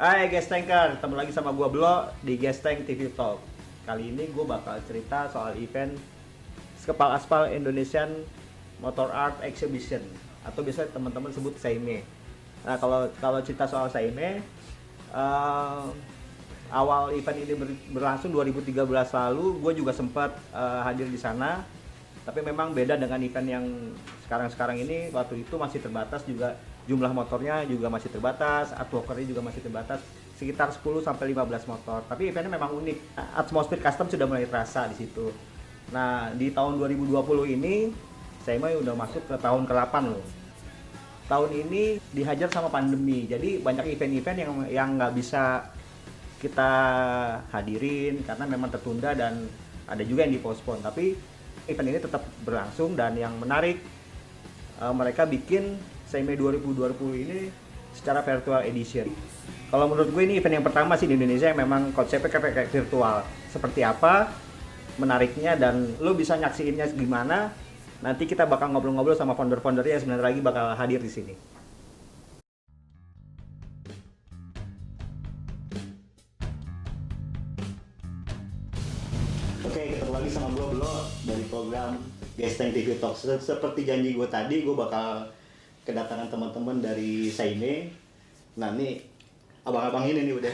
Hai guys tanker, ketemu lagi sama gua Blo di Guys Tank TV Talk. Kali ini gua bakal cerita soal event Skepal Aspal Indonesian Motor Art Exhibition atau biasa teman-teman sebut SAIME. Nah, kalau cerita soal SAIME, awal event ini berlangsung 2013 lalu, gue juga sempat hadir di sana. Tapi memang beda dengan event yang sekarang ini. Waktu itu masih terbatas juga, jumlah motornya juga masih terbatas, artworkernya juga masih terbatas, sekitar 10 sampai 15 motor. Tapi eventnya memang unik. Atmosfer custom sudah mulai terasa di situ. Nah, di tahun 2020 ini saya udah masuk ke tahun ke-8 loh. Tahun ini dihajar sama pandemi. Jadi banyak event-event yang nggak bisa kita hadirin karena memang tertunda, dan ada juga yang dipospon. Tapi event ini tetap berlangsung, dan yang menarik mereka bikin SAIME 2020 ini secara virtual edition. Kalau menurut gue ini event yang pertama sih di Indonesia yang memang konsepnya kayak virtual. Seperti apa menariknya dan lo bisa nyaksiinnya gimana, nanti kita bakal ngobrol-ngobrol sama founder-foundernya yang sebentar lagi bakal hadir di sini. Oke, ketemu lagi sama gue Blo dari program Guys Tank TV Talk. Seperti janji gue tadi, gue bakal kedatangan teman-teman dari SAIME. Nah, nih abang-abang ini nih udah.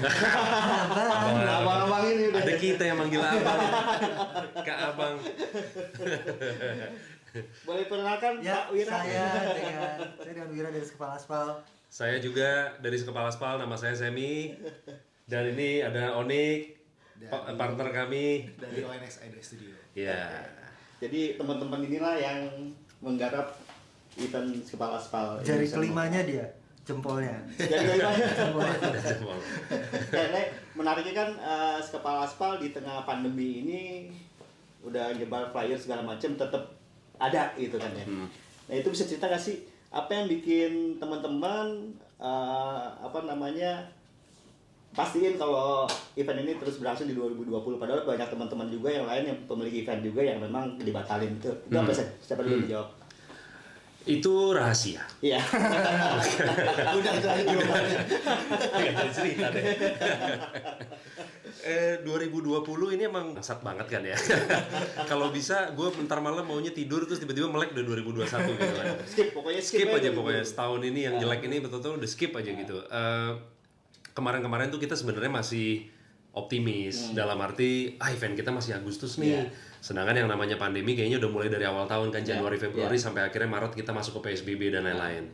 Abang-abang ini udah. Ada kita yang manggil abang. Kak Abang. Boleh perkenalkan Ya, Pak Wira? saya dengan Wira dari Skepal Aspal. Saya juga dari Skepal Aspal, nama saya Semi. Dan ini ada Onik, partner kami. Dari ONX Idea Studio. Ya. Jadi teman-teman inilah yang menggarap event Skepal Aspal. Jari kelimanya dia, jempolnya. Jari kelimanya. Jempolnya. Karena menariknya kan Skepal Aspal di tengah pandemi ini udah nyebar flyer segala macam tetap ada gitu kan ya. Nah, itu bisa cerita nggak sih apa yang bikin teman-teman pastiin kalau event ini terus berlangsung di 2020, padahal banyak teman-teman juga yang lain yang pemilik event juga yang memang dibatalin itu. Itu apa sih? Siapa dulu dijawab? Itu rahasia. Iya. Udah itu aja jawabannya. Nggak ada cerita deh. 2020 ini emang bangsat banget kan ya. Kalau bisa gue bentar malam maunya tidur terus tiba-tiba melek udah 2021 gitu kan. Skip aja pokoknya setahun ini yang jelek ini betul-betul udah skip aja gitu. Kemarin-kemarin tuh kita sebenarnya masih optimis dalam arti event kita masih Agustus nih. Sedangkan yang namanya pandemi kayaknya udah mulai dari awal tahun kan, Januari Februari sampai akhirnya Maret kita masuk ke PSBB dan lain-lain.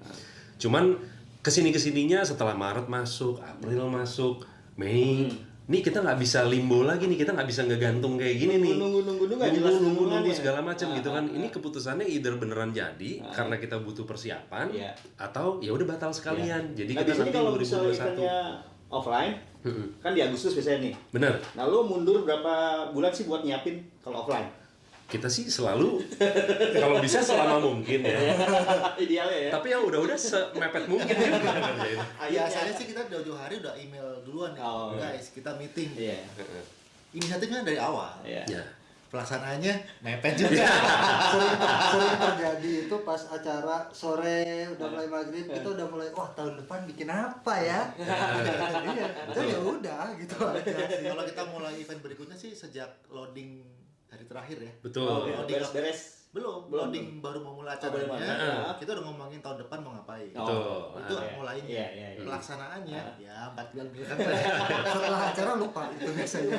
Cuman kesininya setelah Maret masuk, April masuk, Mei, nih kita nggak bisa limbo lagi nih, kita nggak bisa ngegantung kayak gini nih. Nunggu segala macam gitu kan. Ini keputusannya either beneran jadi karena kita butuh persiapan atau ya udah batal sekalian. Jadi kita nanti 2021 offline kan di Agustus biasanya nih. bener. Nah, lu mundur berapa bulan sih buat nyiapin kalau offline? Kita sih selalu kalau bisa selama mungkin ya. Idealnya ya. Tapi ya udah semepet mungkin ya. Biasanya sih kita jauh-jauh hari udah email duluan nih. Guys, kita meeting. Iya. Inisiatifnya dari awal. Iya. Ya. Pelaksanaannya mepet juga. sering terjadi itu pas acara sore udah mulai maghrib, kita udah mulai tahun depan bikin apa ya? Iya. Ya udah gitu aja sih. Kalau kita mulai event berikutnya sih sejak loading hari terakhir ya. Betul. Beres-beres. Belum, loading baru mau mulai acaranya. Kita udah ngomongin tahun depan mau ngapain. Itu mulainya. Pelaksanaannya ya 4 bulan belakangan. Setelah acara lupa itu biasanya.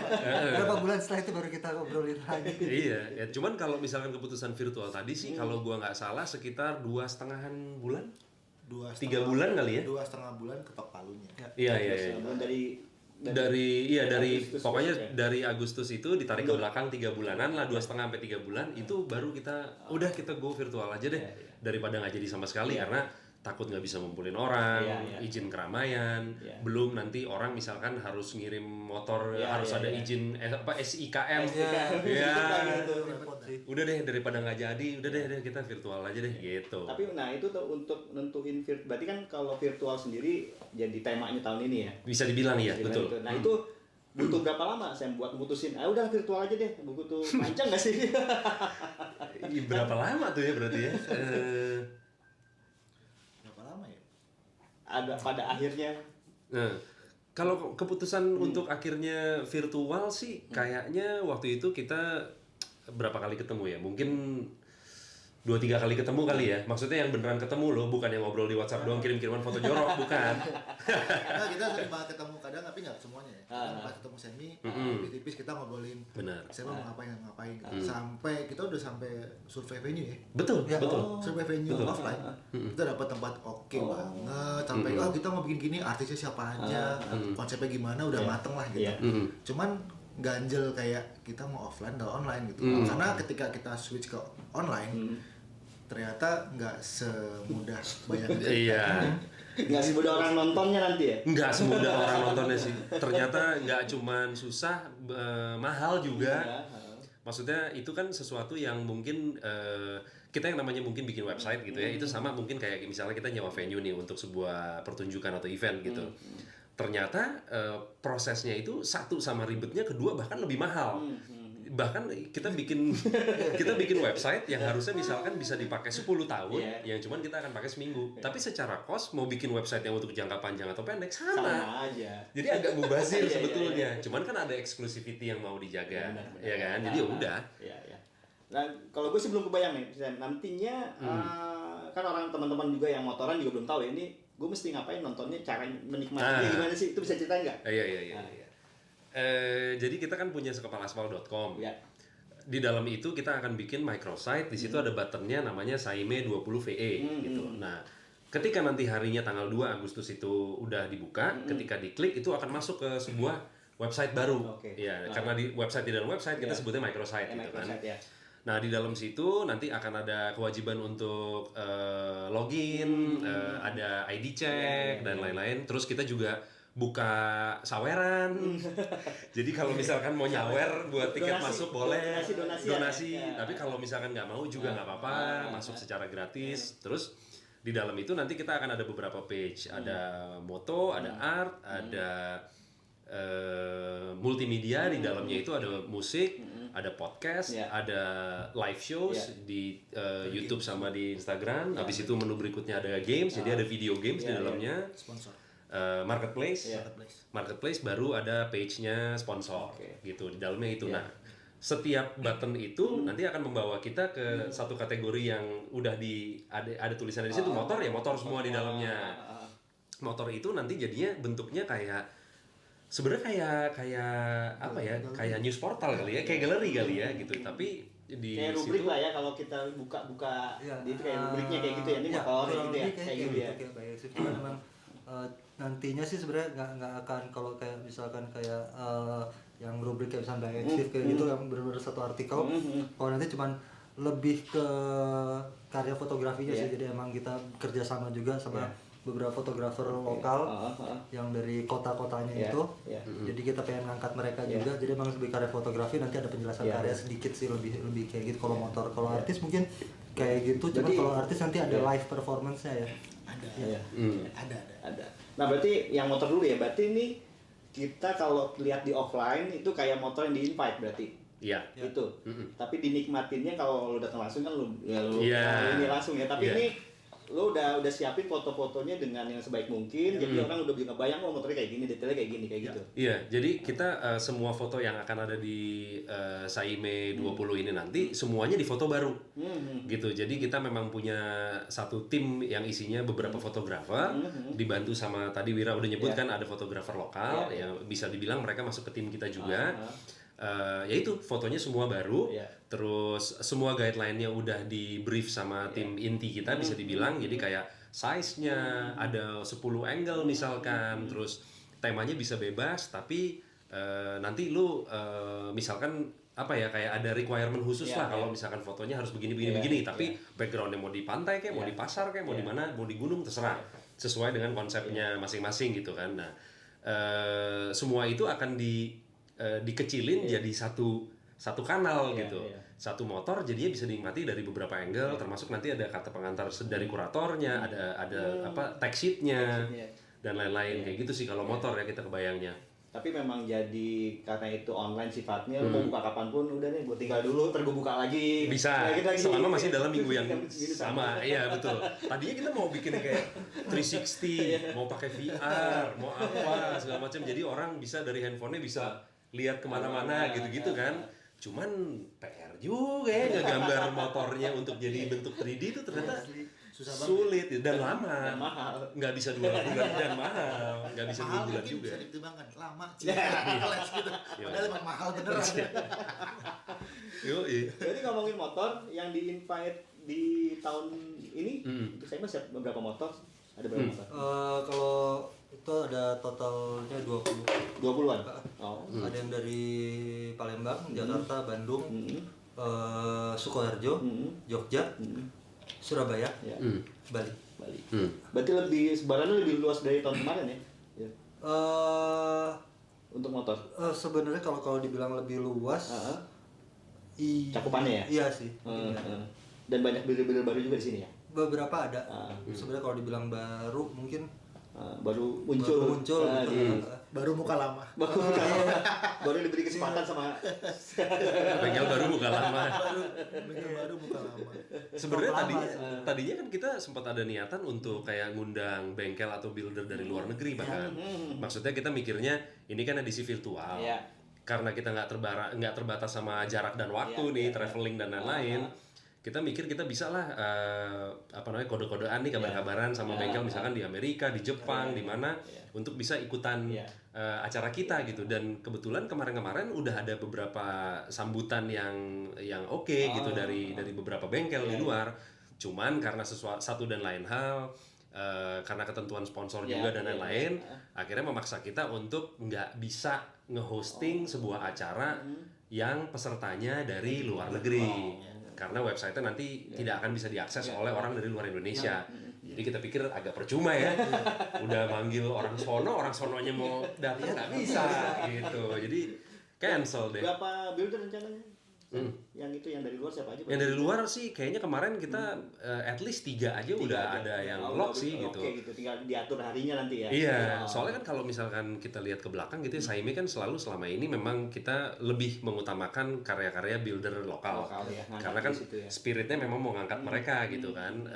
Berapa bulan setelah itu baru kita ngobrolin lagi. Iya, ya cuman kalau misalkan keputusan virtual tadi sih kalau gua nggak salah sekitar 2,5 bulan. 3 bulan kali ya? 2,5 bulan ketok palunya. Iya. Dari Agustus, pokoknya ya. dari Agustus itu ditarik ke belakang 3 bulanan lah, 2,5 sampai 3 bulan itu baru kita kita go virtual aja deh daripada nggak jadi sama sekali karena takut nggak bisa ngumpulin orang, izin keramaian, belum nanti orang misalkan harus ngirim motor harus ada izin SIKM. Udah deh daripada nggak jadi, udah deh kita virtual aja deh gitu. Tapi nah itu tuh untuk nentuin berarti kan kalau virtual sendiri jadi temanya tahun ini ya. Bisa dibilang ya, betul. Nah, itu butuh berapa lama saya buat mutusin? Udah virtual aja deh. Butuh panjang nggak sih? Berapa lama tuh ya berarti ya? Berapa lama ya? Ada pada akhirnya Nah, Kalau keputusan untuk akhirnya virtual sih kayaknya waktu itu kita berapa kali ketemu ya? Mungkin 2-3 kali ketemu kali ya. Maksudnya yang beneran ketemu loh, bukan yang ngobrol di WhatsApp doang kirim-kiriman foto jorok, bukan. Nah, kita sering banget ketemu kadang tapi nggak semuanya ya. Kadang pas ketemu Semi, tipis-tipis kita ngobrolin. Benar. Saya mau ngapain. Sampai kita udah sampai survei venue ya. Betul, Ya, betul. survei venue offline. Kita dapat tempat oke banget. Sampai kita mau bikin gini, artisnya siapa aja, konsepnya gimana, udah mateng lah gitu. Cuman ganjel kayak kita mau offline atau online gitu. Karena ketika kita switch ke online, ternyata nggak semudah bayangan. Iya. Nggak semudah orang nontonnya nanti ya? Nggak semudah orang nontonnya sih. Ternyata nggak cuman susah, mahal juga. Maksudnya itu kan sesuatu yang mungkin kita yang namanya mungkin bikin website gitu ya, itu sama mungkin kayak misalnya kita nyewa venue nih untuk sebuah pertunjukan atau event gitu. Ternyata prosesnya itu satu sama ribetnya, kedua bahkan lebih mahal. Bahkan kita bikin website yang harusnya misalkan bisa dipakai 10 tahun, yang cuman kita akan pakai seminggu. Tapi secara cost mau bikin website yang untuk jangka panjang atau pendek sama aja. Jadi agak mubazir sebetulnya. Cuman kan ada exclusivity yang mau dijaga, ya kan? Jadi ya udah. Iya. Nah, kalau gue sih belum kebayang nih, nantinya kan orang teman-teman juga yang motoran juga belum tahu ya, ini gue mesti ngapain nontonnya, cara menikmatinya gimana sih? Itu bisa ceritain nggak? Iya. Jadi kita kan punya sekepalaspal.com. Ya. Di dalam itu kita akan bikin microsite. Di situ ada buttonnya namanya Saime 20 VE gitu. Nah, ketika nanti harinya tanggal 2 Agustus itu udah dibuka, ketika diklik itu akan masuk ke sebuah website baru. Ya, karena di dalam website kita sebutnya microsite gitu kan. Ya. Nah, di dalam situ nanti akan ada kewajiban untuk login, ada ID check dan lain-lain. Terus kita juga buka saweran. Jadi kalau misalkan mau nyawer buat tiket Donasi. masuk boleh. Donasi ya. Tapi kalau misalkan nggak mau juga nggak apa-apa, masuk secara gratis. Terus di dalam itu nanti kita akan ada beberapa page, ada moto, ada art, ada multimedia. Di dalamnya itu ada musik, ada podcast, ada live shows di YouTube sama di Instagram. Habis itu menu berikutnya ada games, jadi ada video games di dalamnya. Sponsor. Marketplace baru ada page-nya sponsor gitu di dalamnya itu. Nah, setiap button itu nanti akan membawa kita ke satu kategori yang udah ada tulisannya di situ, motor ya, motor semua di dalamnya. Motor itu nanti jadinya bentuknya kayak sebenarnya kayak apa ya, kayak news portal kali ya, kayak galeri kali ya gitu. Tapi di kayak rubrik lah ya, kalau kita buka itu kayak rubriknya kayak gitu ya, ini motor gitu ya, kayak gitu ya. Memang nantinya sih sebenarnya nggak akan, kalau kayak misalkan kayak yang rubrik kayak misalnya Exif kayak gitu yang benar-benar satu artikel. Kalau nanti cuman lebih ke karya fotografinya sih, jadi emang kita kerjasama juga sama beberapa fotografer lokal yang dari kota-kotanya itu. Jadi kita pengen ngangkat mereka juga. Jadi emang lebih karya fotografi, nanti ada penjelasan karya sedikit sih, lebih kayak gitu. Kalau motor, kalau artis mungkin kayak gitu. Cuma kalau artis nanti ada live performance-nya ya. Ada. Nah, berarti yang motor dulu ya. Berarti ini kita kalau lihat di offline itu kayak motor yang di invite berarti. Iya. Itu. Tapi dinikmatinnya kalau lu datang langsung kan lu Iya. ini langsung ya. Tapi ini lu udah siapin foto-fotonya dengan yang sebaik mungkin. Jadi orang udah bisa bayang motornya kayak gini, detailnya kayak gini, kayak gitu. Iya, jadi kita semua foto yang akan ada di Saime 20 ini nanti semuanya difoto baru. Gitu. Jadi kita memang punya satu tim yang isinya beberapa fotografer, dibantu sama tadi Wira udah nyebut kan ada fotografer lokal, yang bisa dibilang mereka masuk ke tim kita juga. Yaitu fotonya semua baru, terus semua guideline-nya udah di brief sama tim inti kita bisa dibilang. Jadi kayak size-nya ada 10 angle misalkan, terus temanya bisa bebas, tapi nanti lu misalkan apa ya, kayak ada requirement khusus lah kalau misalkan fotonya harus begini, tapi backgroundnya mau di pantai kayak, mau di pasar kayak, mau di mana, mau di gunung, terserah, sesuai dengan konsepnya masing-masing gitu kan. Nah, semua itu akan dikecilin jadi satu kanal gitu. Satu motor jadinya bisa dinikmati dari beberapa angle, termasuk nanti ada kata pengantar dari kuratornya, ada apa tag sheet-nya dan lain-lain kayak gitu sih kalau motor ya kita kebayangnya. Tapi memang jadi karena itu online sifatnya, lu mau buka kapanpun udah nih gue tinggal dulu, ntar gue buka lagi. Bisa, Lagi. selama masih dalam minggu yang Minggu sama. Iya betul. Tadinya kita mau bikin kayak 360, mau pakai VR, mau apa segala macam. Jadi orang bisa dari handphonenya bisa lihat kemana-mana gitu-gitu kan. Cuman PR juga ya ngegambar motornya untuk jadi bentuk 3D itu ternyata Susah banget. sulit dan lama. Dan mahal. Nggak bisa 2 bulan dan mahal. Nggak bisa 2 Mahal bulan mungkin juga. bisa dipertimbangkan lama sih gitu. Padahal emang mahal beneran. Yoi. Jadi ngomongin motor yang di-invite di tahun ini, itu saya masih beberapa motor? Ada berapa motor? Kalau itu ada totalnya 20. 20-an? Oh. Ada yang dari Palembang, Jakarta, Bandung, Hmm. Sukoharjo, Jogja, Surabaya, Ya. Bali. Bali. Berarti sebarannya lebih luas dari tahun kemarin ya? Ya. Untuk motor? Sebenarnya kalau dibilang lebih luas, Cakupannya ya? Iya sih. Dan banyak builder-builder baru juga di sini ya? Beberapa ada. Sebenarnya kalau dibilang baru mungkin Baru muncul. gitu. Baru muka lama. Baru diberi kesempatan sama Bengkel baru buka lama. Baru muka lama. Sebenarnya tadinya kan kita sempat ada niatan untuk kayak ngundang bengkel atau builder dari luar negeri bahkan. Maksudnya kita mikirnya ini kan edisi virtual. Iya. Karena kita nggak terbatas sama jarak dan waktu nih, traveling dan lain-lain. Kita mikir kita bisa lah kode-kodean nih kabar-kabaran sama bengkel misalkan di Amerika, di Jepang, di mana untuk bisa ikutan acara kita gitu. Dan kebetulan kemarin-kemarin udah ada beberapa sambutan yang oke gitu dari beberapa bengkel di luar. Cuman karena satu dan lain hal, karena ketentuan sponsor juga dan lain-lain, akhirnya memaksa kita untuk nggak bisa nge-hosting sebuah acara yang pesertanya dari luar negeri. Karena website-nya nanti tidak akan bisa diakses oleh orang dari luar Indonesia. Jadi kita pikir agak percuma ya. Udah manggil orang sononya mau datang nggak bisa gitu. Jadi cancel deh. berapa builder rencananya? Yang itu yang dari luar siapa aja? Yang dari luar sih kayaknya kemarin kita at least 3 aja udah ada yang lock sih gitu. Oke gitu, tinggal diatur harinya nanti ya. Iya, soalnya kan kalau misalkan kita lihat ke belakang gitu ya, Saimi kan selalu selama ini memang kita lebih mengutamakan karya-karya builder lokal. Ya, Karena kan di situ ya. spiritnya memang mau ngangkat mereka gitu kan.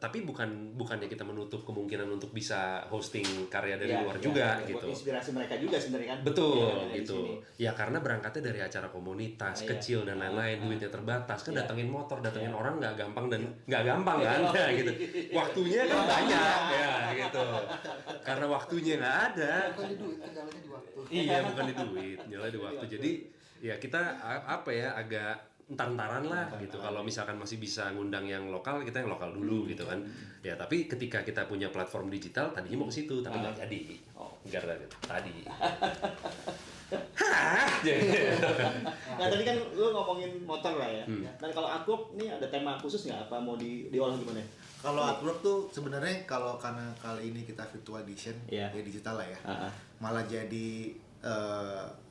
Tapi bukannya kita menutup kemungkinan untuk bisa hosting karya dari luar juga buat gitu. inspirasi mereka juga sebenarnya kan. Betul dari gitu. sini. Ya karena berangkatnya dari acara komunitas kecil dan lain-lain, duitnya terbatas kan, datengin motor, datengin orang nggak gampang dan nggak gampang kan, ya gitu. Waktunya kan banyak ya gitu. Karena waktunya nggak ada. Bukan di duit, kendalanya di waktu. Iya bukan di duit, nyala di waktu. Jadi ya kita agak entar-entaran lah gitu. Kalau misalkan masih bisa ngundang yang lokal, kita yang lokal dulu gitu kan. Ya tapi ketika kita punya platform digital, tadinya mau ke situ tapi nggak jadi. Gara tadi. Nah tadi kan lu ngomongin motor lah ya. Dan kalau artwork nih ada tema khusus nggak? Apa mau diolah gimana? Kalau artwork tuh sebenarnya karena kali ini kita virtual edition, Iya. ya digital lah ya. Malah jadi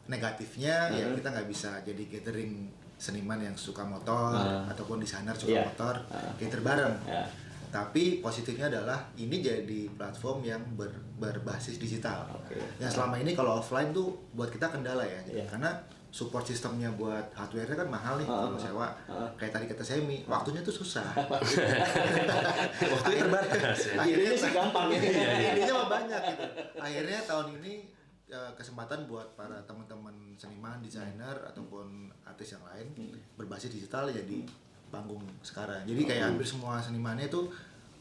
negatifnya ya kita nggak bisa jadi gathering seniman yang suka motor ataupun desainer suka motor gather bareng. Tapi positifnya adalah ini jadi platform yang berbasis digital. Yang selama ini kalau offline tuh buat kita kendala ya, gitu. Karena support sistemnya buat hardware-nya kan mahal nih kalau sewa. Kayak tadi kata Semi, waktunya tuh susah. Waktunya terbatas ya. Akhirnya sih gampang ya. Ininya mah banyak gitu. Akhirnya tahun ini kesempatan buat para teman-teman seniman, desainer ataupun artis yang lain berbasis digital jadi panggung sekarang. Jadi kayak hampir semua senimannya itu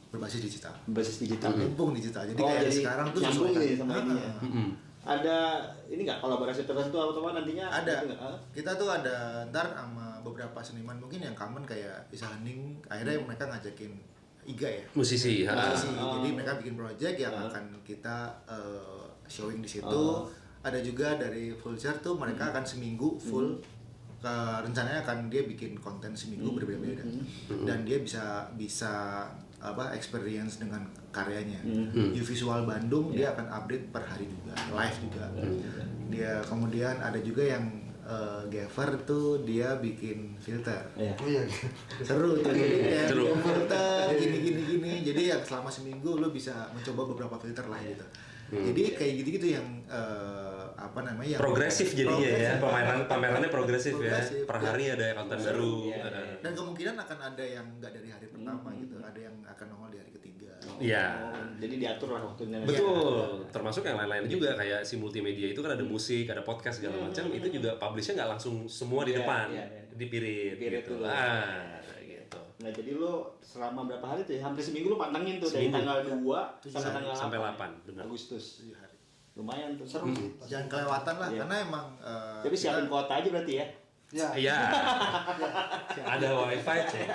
berbasis digital. Berbasis digital. Mumpung digital. Jadi kayak sekarang tuh nyambung sesuai nih sama ininya. Ada ini nggak kolaborasi tertentu atau apa nantinya? ada. Gitu nggak? Kita tuh ada ntar sama beberapa seniman mungkin yang common kayak Isa Hening. Akhirnya mereka ngajakin Iga ya. Musisi. Jadi mereka bikin project yang akan kita showing di situ. Ada juga dari Fulcher tuh mereka akan seminggu full. Rencananya akan dia bikin konten seminggu berbeda-beda dan dia bisa experience dengan karyanya. Di Visual Bandung dia akan update per hari juga, live juga. Dia kemudian ada juga yang Gaffer tuh dia bikin filter. Iya. Oh iya. Seru tuh jadi kayak Seru. bikin filter gini. Jadi ya selama seminggu lu bisa mencoba beberapa filter lah gitu. Jadi kayak gitu-gitu yang apa namanya? Yang Progresif jadinya ya. Pamerannya progresif ya. Progresif. Per hari ada konten baru. Dan kemungkinan akan ada yang nggak dari hari pertama gitu, ada yang akan nongol di hari ketiga. Iya. Jadi diatur lah waktunya. Betul, termasuk yang lain-lain juga kayak si multimedia itu kan ada musik, ada podcast segala macam, itu juga publishnya nggak langsung semua di Iya, depan, iya, iya. dipirit Pirit gitu. dulu. Gitu. Nah jadi lo selama berapa hari tuh ya? Hampir seminggu lo pantengin tuh dari Seminggu. tanggal 2 sampai tanggal Sampai 8 8, benar. Agustus. 7 hari. Lumayan tuh, seru sih. Jangan kelewatan lah, Iya. karena emang Tapi siapin kuota aja berarti ya. Ya. Iya. Ada wifi cek,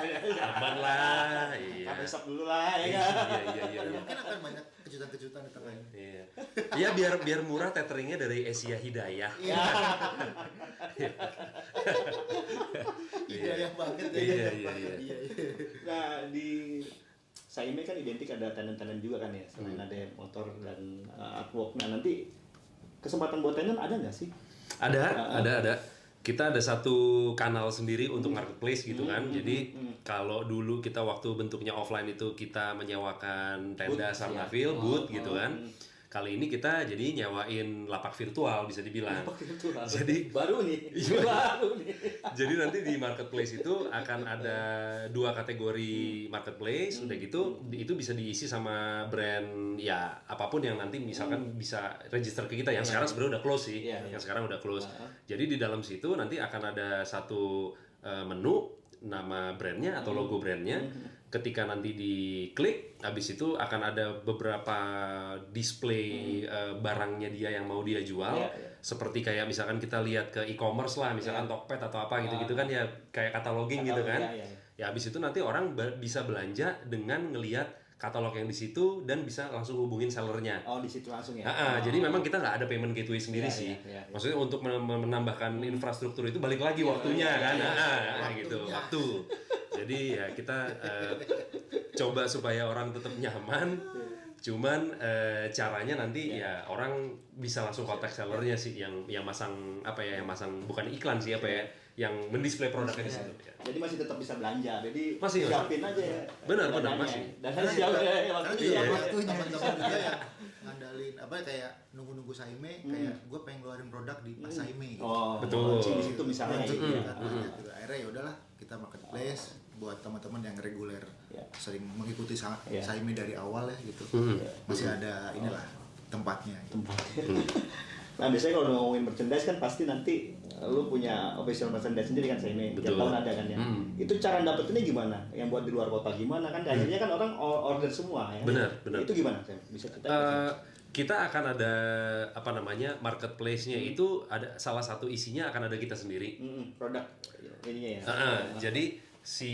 aman lah. Iya. Sampai stop dulu lah ya Iya, kan. iya. dan mungkin akan banyak kejutan-kejutan di tengah ini. Iya. Iya biar murah tetheringnya dari Asia Hidayah. Iya. Hidayah banget ya. Iya. Iya. Nah di Saime kan identik ada tenan-tenan juga kan ya, selain ada motor dan artwork. Nah nanti kesempatan buat tenan ada nggak sih? Ada. Kita ada satu kanal sendiri untuk marketplace gitu kan. Jadi kalau dulu kita waktu bentuknya offline itu kita menyewakan tenda Sarnafil, booth gitu kan. Kali ini kita jadi nyewain lapak virtual bisa dibilang. Jadi Baru nih. Iya. Baru nih. Jadi nanti di marketplace itu akan ada 2 kategori marketplace, udah gitu itu bisa diisi sama brand ya apapun yang nanti misalkan bisa register ke kita yang sekarang sebenarnya udah close sih, Iya. yang sekarang udah close. Jadi di dalam situ nanti akan ada satu menu nama brandnya atau logo brandnya. Ketika nanti diklik, habis itu akan ada beberapa display barangnya dia yang mau dia jual. Iya, iya. Seperti kayak misalkan kita lihat ke e-commerce lah, misalkan Tokped atau apa gitu-gitu kan ya kayak cataloging gitu kan. Iya. Ya habis itu nanti orang bisa belanja dengan ngelihat katalog yang di situ dan bisa langsung hubungin sellernya. Oh di situ langsung ya. Jadi memang kita nggak ada payment gateway sendiri Iya, sih. iya. Maksudnya untuk menambahkan infrastruktur itu balik lagi waktunya kan. Gitu, waktu. Jadi ya kita coba supaya orang tetap nyaman. Cuman caranya nanti ya orang bisa langsung kontak sellernya sih yang masang apa ya, yang masang bukan iklan sih apa ya, yang mendisplay produknya di situ. Ya. Jadi masih tetap bisa belanja. Jadi Masih. siapin aja ya. Benar, dananya. masih. Dananya siapa ya? Karena Waktu juga iya. waktunya teman-teman juga yang ngandalin apa kayak nunggu-nunggu Saime, kayak gue pengen ngeluarin produk di pas Saime gitu. Oh, Betul. launching di situ misalnya. Lanjut gitu ya. kan, gitu. Akhirnya ya udahlah kita marketplace buat teman-teman yang reguler Ya. sering mengikuti Ya. Saime dari awal ya gitu. Masih ada inilah tempatnya. Gitu. Nah biasanya kalau ngomongin merchandise kan pasti nanti lu punya official merchandise sendiri kan Saime. Tiap Betul. tahun ada kan ya. Itu cara dapetinnya gimana? Yang buat di luar kota gimana kan? Akhirnya kan orang order semua ya. Benar. Itu gimana Sam? Bisa cerita? Kita akan ada apa namanya marketplace-nya itu ada salah satu isinya akan ada kita sendiri. Produk ininya ya. Jadi si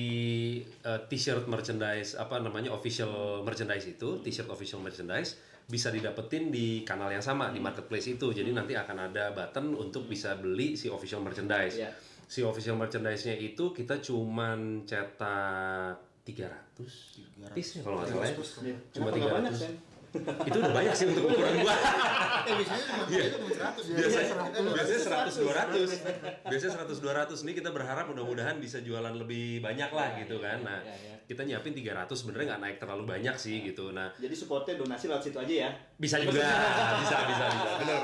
t-shirt merchandise apa namanya official merchandise itu t-shirt official merchandise bisa didapetin di kanal yang sama di marketplace itu. Jadi nanti akan ada button untuk bisa beli si official merchandise. Iya. Si official merchandise-nya itu kita cuman cetak 300 piece ya kalau nggak salah ya. Cuma Kenapa nggak banyak 300. Sam? Itu udah banyak sih untuk ukuran gua. Biasanya cuma 100 ya. Biasanya 100 200. Biasanya 100 200 nih kita berharap mudah-mudahan bisa jualan lebih banyak lah gitu kan. Nah, kita nyiapin 300 sebenarnya nggak naik terlalu banyak sih gitu. Nah, Jadi supportnya donasi lewat situ aja ya. bisa juga, bisa. Benar.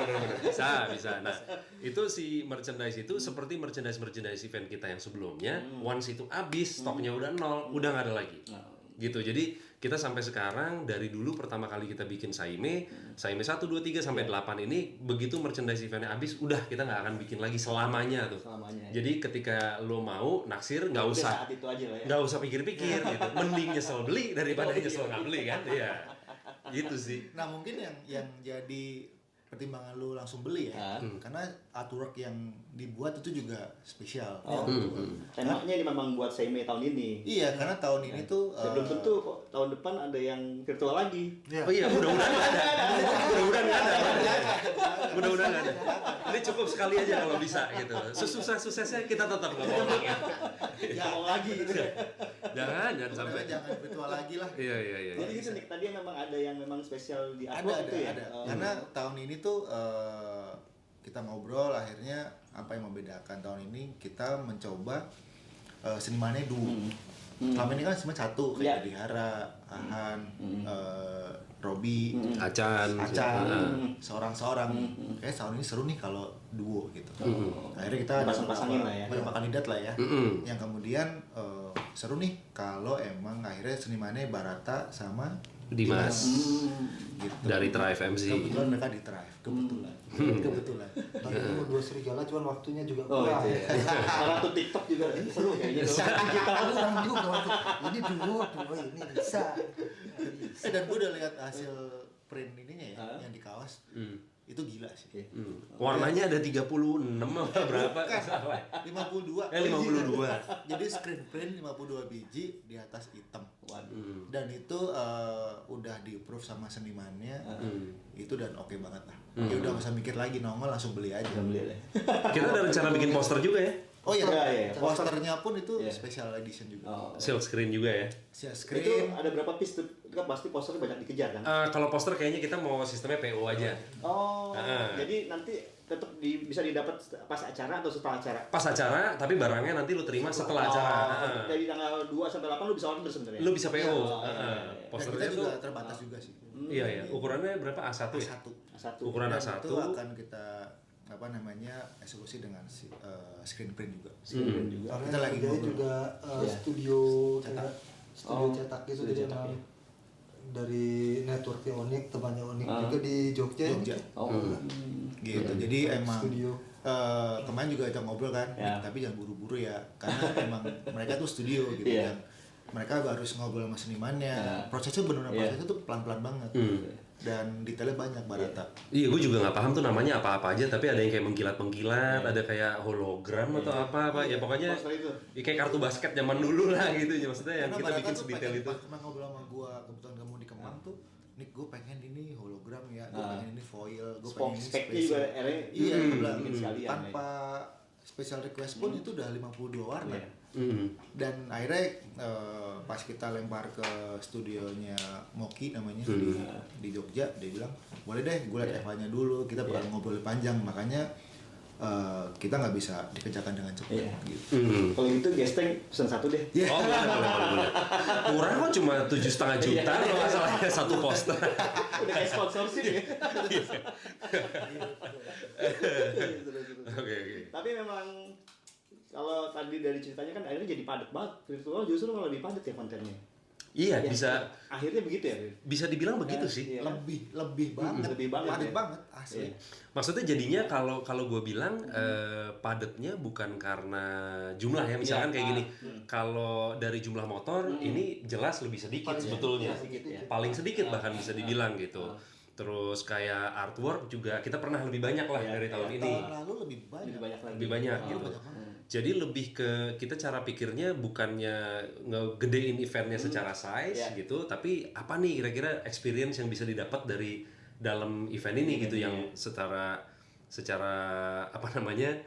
Bisa. Nah, itu si merchandise itu seperti merchandise event kita yang sebelumnya, once itu habis, stoknya udah nol, udah nggak ada lagi. Gitu. Jadi kita sampai sekarang dari dulu pertama kali kita bikin Saime 1, 2, 3 sampai 8 ini begitu merchandise eventnya habis udah kita nggak akan bikin lagi selamanya tuh. Jadi ketika lo mau naksir nggak Udah usah saat itu aja lah ya. nggak usah pikir-pikir gitu. Mending nyesel beli daripada nyesel nggak beli kan. Iya. Gitu sih. Nah mungkin yang jadi pertimbangan lu langsung beli ya, karena artwork yang dibuat itu juga spesial. Enaknya ini memang buat Saime tahun ini. Iya, karena tahun ini tuh Ya, belum tentu kok tahun depan ada yang virtual lagi. ya, Oh iya, mudah-mudahan nggak ada. Mudah-mudahan nggak ada. Ini cukup sekali aja kalau bisa gitu. Susah-susahnya kita tetap nggak mau lagi. Ya mau lagi gitu. Jangan sampai. jangan virtual lagi lah. Iya. Jadi gitu nih, tadi memang ada yang memang spesial di artwork itu ya. Ada. Karena tahun ini tuh kita ngobrol, akhirnya apa yang membedakan tahun ini kita mencoba senimannya duo. Selama ini kan cuma satu kayak Dihara, Ahan, Robi, Acan, seorang-seorang. Kayak tahun ini seru nih kalau duo gitu. Akhirnya kita ada Pasang-pasangin lah ya. beberapa kandidat lah ya. Yang kemudian seru nih kalau emang akhirnya senimannya Barata sama Dimas. Gitu. Dari Thrive MC. Kebetulan mereka di Thrive, kebetulan. Kebetulan. Tadi itu mau 2 serigala, cuman waktunya juga Oh kurang. itu ya. Karena tuh TikTok juga seru kayaknya. Kita kurang juga waktu ini dulu ini bisa. Dan gue udah lihat hasil print ininya ya, yang di kaos. Itu gila sih. Warnanya ada 36 apa berapa? Bukan, Salah. 52. 52. Jadi screen print 52 biji di atas hitam. Dan itu udah di-approve sama senimannya. Itu dan oke banget lah. Ya udah nggak usah mikir lagi, nongol langsung beli aja. Kita ada rencana bikin poster juga ya? Oh iya, Ya. posternya pun itu special edition juga. Silk screen juga ya? Share Itu screen. ada berapa piece tuh? Kan pasti posternya banyak dikejar kan? Kalau poster kayaknya kita mau sistemnya PO aja. Oh, jadi nanti tetap bisa didapat pas acara atau setelah acara? Pas acara, tapi barangnya nanti lu terima setelah acara. Dari tanggal 2 sampai 8 lu bisa order sebenarnya. Lu bisa PO. Dan Posternya kita tuh juga terbatas juga sih. iya. Ukurannya berapa? A1 ya? Satu. Ukuran Dan A1. itu akan kita eksekusi dengan screen print juga. Karena Kita lagi dia ngobrol. juga studio Cetak. cetak gitu, jadi emang dari networknya Onyx, temannya Onyx juga di Jogja. Jogja. Gitu. Iya. Jadi emang Studio. kemarin juga kita ngobrol kan, tapi jangan buru-buru ya, karena emang mereka tuh studio gitu kan. Mereka harus ngobrol sama senimannya. Prosesnya prosesnya tuh pelan-pelan banget. Dan detailnya banyak Barata. Iya, gue juga nggak paham tuh namanya apa-apa aja, tapi ada yang kayak mengkilat-mengkilat, ada kayak hologram atau apa-apa, ya pokoknya ya kayak kartu basket zaman dulu lah gitu, ya maksudnya yang Karena kita Barata bikin tuh sedetail pengen itu. pas ngobrol sama gua, kebetulan kamu di Kemang tuh, Nik gue pengen ini hologram ya, gue pengen ini foil, gue pengen ini Speknya special. juga akhirnya Iya, dia bilang bikin sekalian. tanpa special request pun itu udah 52 warna. Mm. Dan akhirnya pas kita lempar ke studionya Moki namanya di Jogja, dia bilang boleh deh gue liat FA-nya dulu, kita bakal ngobrol panjang, makanya kita nggak bisa dikerjakan dengan cepat gitu. Kalau gitu Gesteng pesan satu deh. Oh boleh. Murah kok cuma 7,5 juta kalau nggak salahnya satu poster. Udah kayak sponsorship ya. Oke. Tapi memang kalau tadi dari ceritanya kan akhirnya jadi padat banget. Virtual justru malah lebih padat ya kontennya. Iya, Ya, bisa akhirnya begitu ya. bisa dibilang begitu sih. Iya kan? Lebih banget, Lebih banget, padat ya. banget asli. Iya. Maksudnya jadinya kalau gue bilang padatnya bukan karena jumlah ya, misalkan kayak gini. Kalau dari jumlah motor ini jelas lebih sedikit sebetulnya. Paling sedikit bahkan bisa dibilang gitu. Terus kayak artwork juga kita pernah lebih banyak lah dari tahun ini. Tahun lalu lebih banyak. lagi. Lebih banyak gitu. Jadi lebih ke kita cara pikirnya bukannya ngegedein eventnya secara size gitu, tapi apa nih kira-kira experience yang bisa didapat dari dalam event ini gitu yang secara apa namanya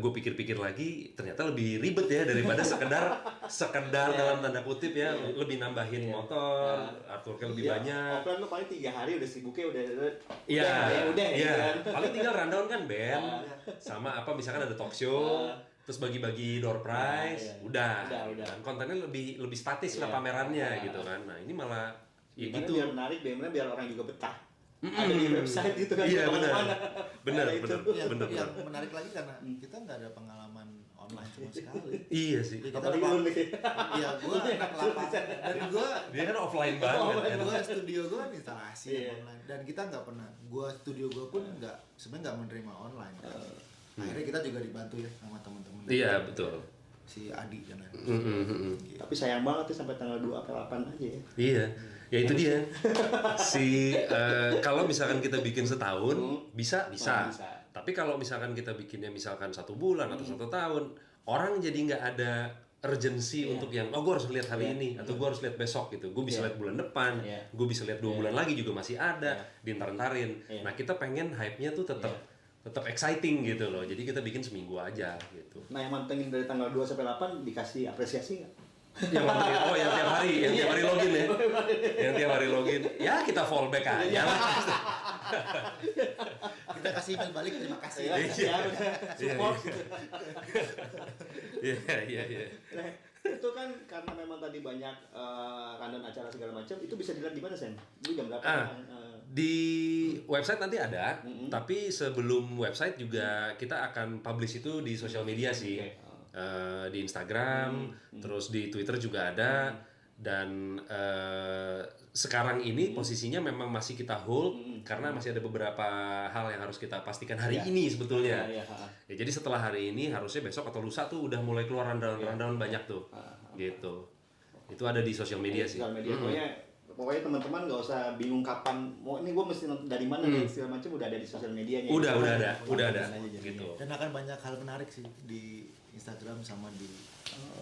gue pikir-pikir lagi ternyata lebih ribet ya daripada sekedar dalam tanda kutip ya lebih nambahin motor, artworknya lebih banyak. Offline lu paling 3 hari udah sibuknya udah Iya, udah gitu kan. paling tinggal rundown kan band, sama apa misalkan ada talk show, terus bagi-bagi door prize, udah. Dan kontennya lebih statis lah pamerannya gitu kan. Nah ini malah ya Gimana gitu. biar menarik, biar orang juga betah. Ada di website gitu kan. Iya kemana-mana. benar. Ada itu. Yang menarik lagi karena kita nggak ada pengalaman online sama sekali. Iya sih. Kita Apalagi lu nih. Iya, gue anak lapangan dan gue Dia kan offline banget kan. gue studio gue kan instalasi online dan kita nggak pernah, gue studio gue pun sebenarnya nggak menerima online. Akhirnya kita juga dibantu ya sama teman-teman. Iya betul. Si Adi dan lain. Gitu. Tapi sayang banget tuh sampai tanggal 2 atau 8 aja ya. Iya, ya itu dia. Kalau misalkan kita bikin setahun bisa. Tapi kalau misalkan kita bikinnya misalkan 1 bulan atau 1 tahun, orang jadi nggak ada urgency untuk yang gue harus lihat hari ini atau gue harus lihat besok gitu. Gue bisa lihat bulan depan, gue bisa lihat 2 bulan lagi juga masih ada, diantar-antarin. Nah kita pengen hype-nya tuh tetap exciting gitu loh. Jadi kita bikin seminggu aja gitu. Nah yang mantengin dari tanggal 2 sampai 8 dikasih apresiasi nggak? Yang tiap hari login ya. Yang tiap hari login. Ya kita fallback aja lah. Kita kasih email balik, terima kasih. Ya, support gitu. Iya. Nah, itu kan karena memang tadi banyak rundown acara segala macam, itu bisa dilihat di mana, Sen? Lu jam berapa? Di website nanti ada, tapi sebelum website juga kita akan publish itu di sosial media sih. Di Instagram, terus di Twitter juga ada. Dan sekarang ini posisinya memang masih kita hold karena masih ada beberapa hal yang harus kita pastikan hari ini sebetulnya. Ya, jadi setelah hari ini harusnya besok atau lusa tuh udah mulai keluar rundown banyak tuh, gitu. Itu ada di sosial media sih. Sosial media, pokoknya teman-teman nggak usah bingung kapan mau ini gue mesti nonton dari mana dan segala macam, udah ada di sosial medianya. Udah ada, gitu. Dan akan banyak hal menarik sih di Instagram sama di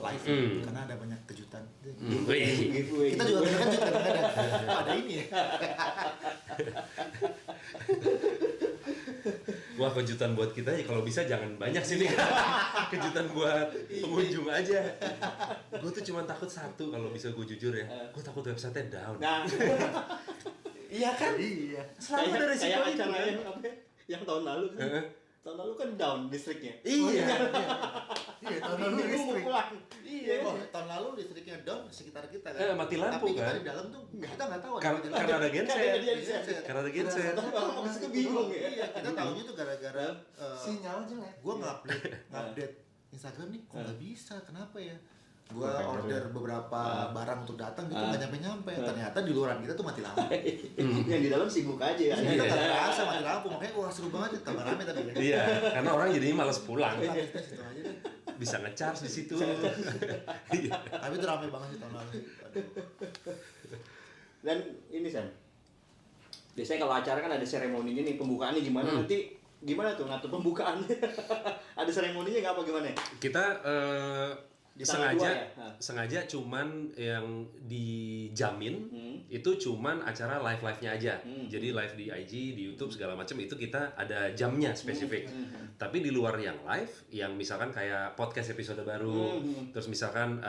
live karena ada banyak kejutan. Giveaway. Kita juga kadang-kadang ada ini ya. Wah, kejutan buat kita ya kalau bisa jangan banyak sih nih. Kejutan buat pengunjung aja. Gue tuh cuma takut satu, kalau bisa gue jujur ya. Gue takut website-nya down. Nah, Iya kan? Iya. Selalu ada resiko kayak itu acara kan? yang tahun lalu kan. Tahun lalu kan down listriknya. Iya. Iya, tahun lalu Ini gua mau listrik. pulang. Iya. Oh, tahun lalu listriknya down sekitar kita kan. Mati lampu Tapi kita kan? di dalam tuh kita nggak tahu ada Karena mati lampu. karena ada genset. Genset. Karena ada genset. Orang itu bingung ya. Iya, kita tahunya tuh gara-gara Sinyal jelek. gua ngupdate Instagram nih kok nggak bisa, kenapa ya? Gua order beberapa barang untuk datang gitu nggak nyampe-nyampe. Ternyata di luaran kita tuh mati lampu. Yang di dalam sibuk aja ya. Kita nggak terasa mati lampu, makanya wah seru banget, tambah rame tadi ya. Iya, karena orang jadinya malas pulang. Kita situ aja deh. Bisa nge-charge di situ. Iya. Tapi itu rame banget sih tahun lalu sih. Aduh. Dan ini San, biasanya kalau acara kan ada seremoninya nih, pembukaannya gimana nanti gimana tuh ngatur pembukaannya? Ada seremoninya nggak apa gimana? Kita Di tanggal 2 ya? sengaja cuman yang dijamin itu cuman acara live-nya aja. Jadi live di IG, di YouTube segala macam itu kita ada jamnya spesifik. Tapi di luar yang live, yang misalkan kayak podcast episode baru, terus misalkan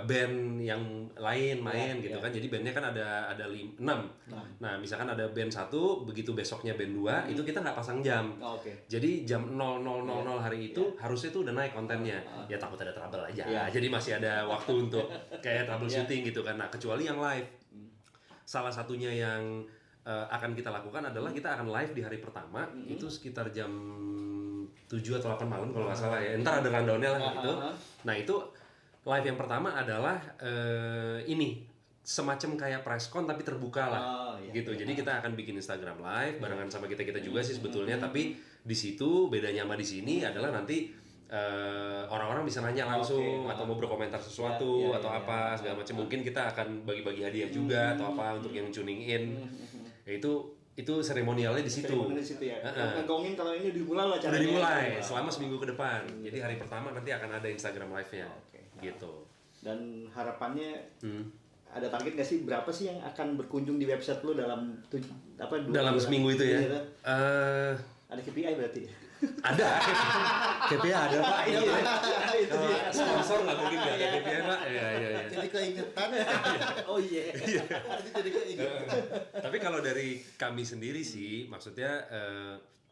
band yang lain main gitu kan. Jadi bandnya kan ada 6. Nah, misalkan ada band 1, begitu besoknya band 2, itu kita nggak pasang jam. Oke. Jadi jam 00.00 hari itu harusnya itu udah naik kontennya. Ya takut ada trouble aja. Jadi masih ada waktu untuk kayak troubleshooting gitu kan. Nah, kecuali yang live. Salah satunya yang akan kita lakukan adalah kita akan live di hari pertama itu sekitar jam 7 atau 8 malam kalau nggak salah ya. Ntar ada rundown-nya lah gitu. Nah, itu live yang pertama adalah ini semacam kayak presscon tapi terbuka lah. Gitu. Jadi kita akan bikin Instagram live barengan sama kita juga sih sebetulnya, tapi di situ bedanya sama di sini adalah nanti orang-orang bisa nanya langsung atau mau berkomentar sesuatu atau apa segala macam. Mungkin kita akan bagi-bagi hadiah juga atau apa untuk yang tuning in. Ya, itu seremonialnya di situ. Seremonialnya di situ ya. Ngegongin kalau ini dimulai lah acaranya. Udah dimulai selama seminggu ke depan. Jadi hari pertama nanti akan ada Instagram live-nya. Gitu. Dan harapannya ada target nggak sih berapa sih yang akan berkunjung di website lu dalam dalam seminggu itu ya? Ada KPI berarti? Ada. KPI ada Pak. Iya. Itu dia. Sponsor nggak mungkin nggak ada KPI Pak. Iya. Jadi keingetan. Oh iya. Jadi keingetan. Tapi kalau dari kami sendiri sih, maksudnya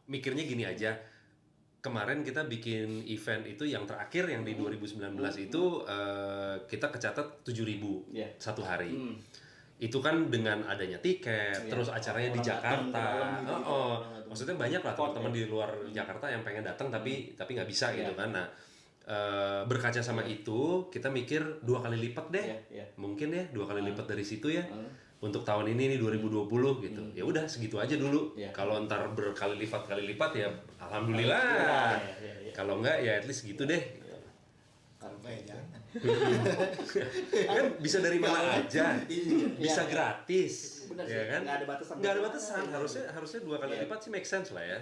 mikirnya gini aja. Kemarin kita bikin event itu yang terakhir yang di 2019 itu kita kecatat 7.000 satu hari. Itu kan dengan adanya tiket, terus acaranya di Jakarta. Maksudnya banyak lah teman-teman di luar Jakarta yang pengen datang tapi nggak bisa gitu kan. Nah, berkaca sama itu kita mikir 2 kali lipat deh. Mungkin ya 2 kali lipat dari situ ya. Untuk tahun ini nih 2020 gitu. Ya udah segitu aja dulu. Kalau ntar berkali lipat ya alhamdulillah. Kalau enggak ya at least gitu deh. Kalau ya jangan. Kan bisa dari mana aja. Bisa gratis. Benar Ya sih, kan? nggak ada batasan. Nggak ada batasan. Harusnya 2 kali lipat sih make sense lah ya.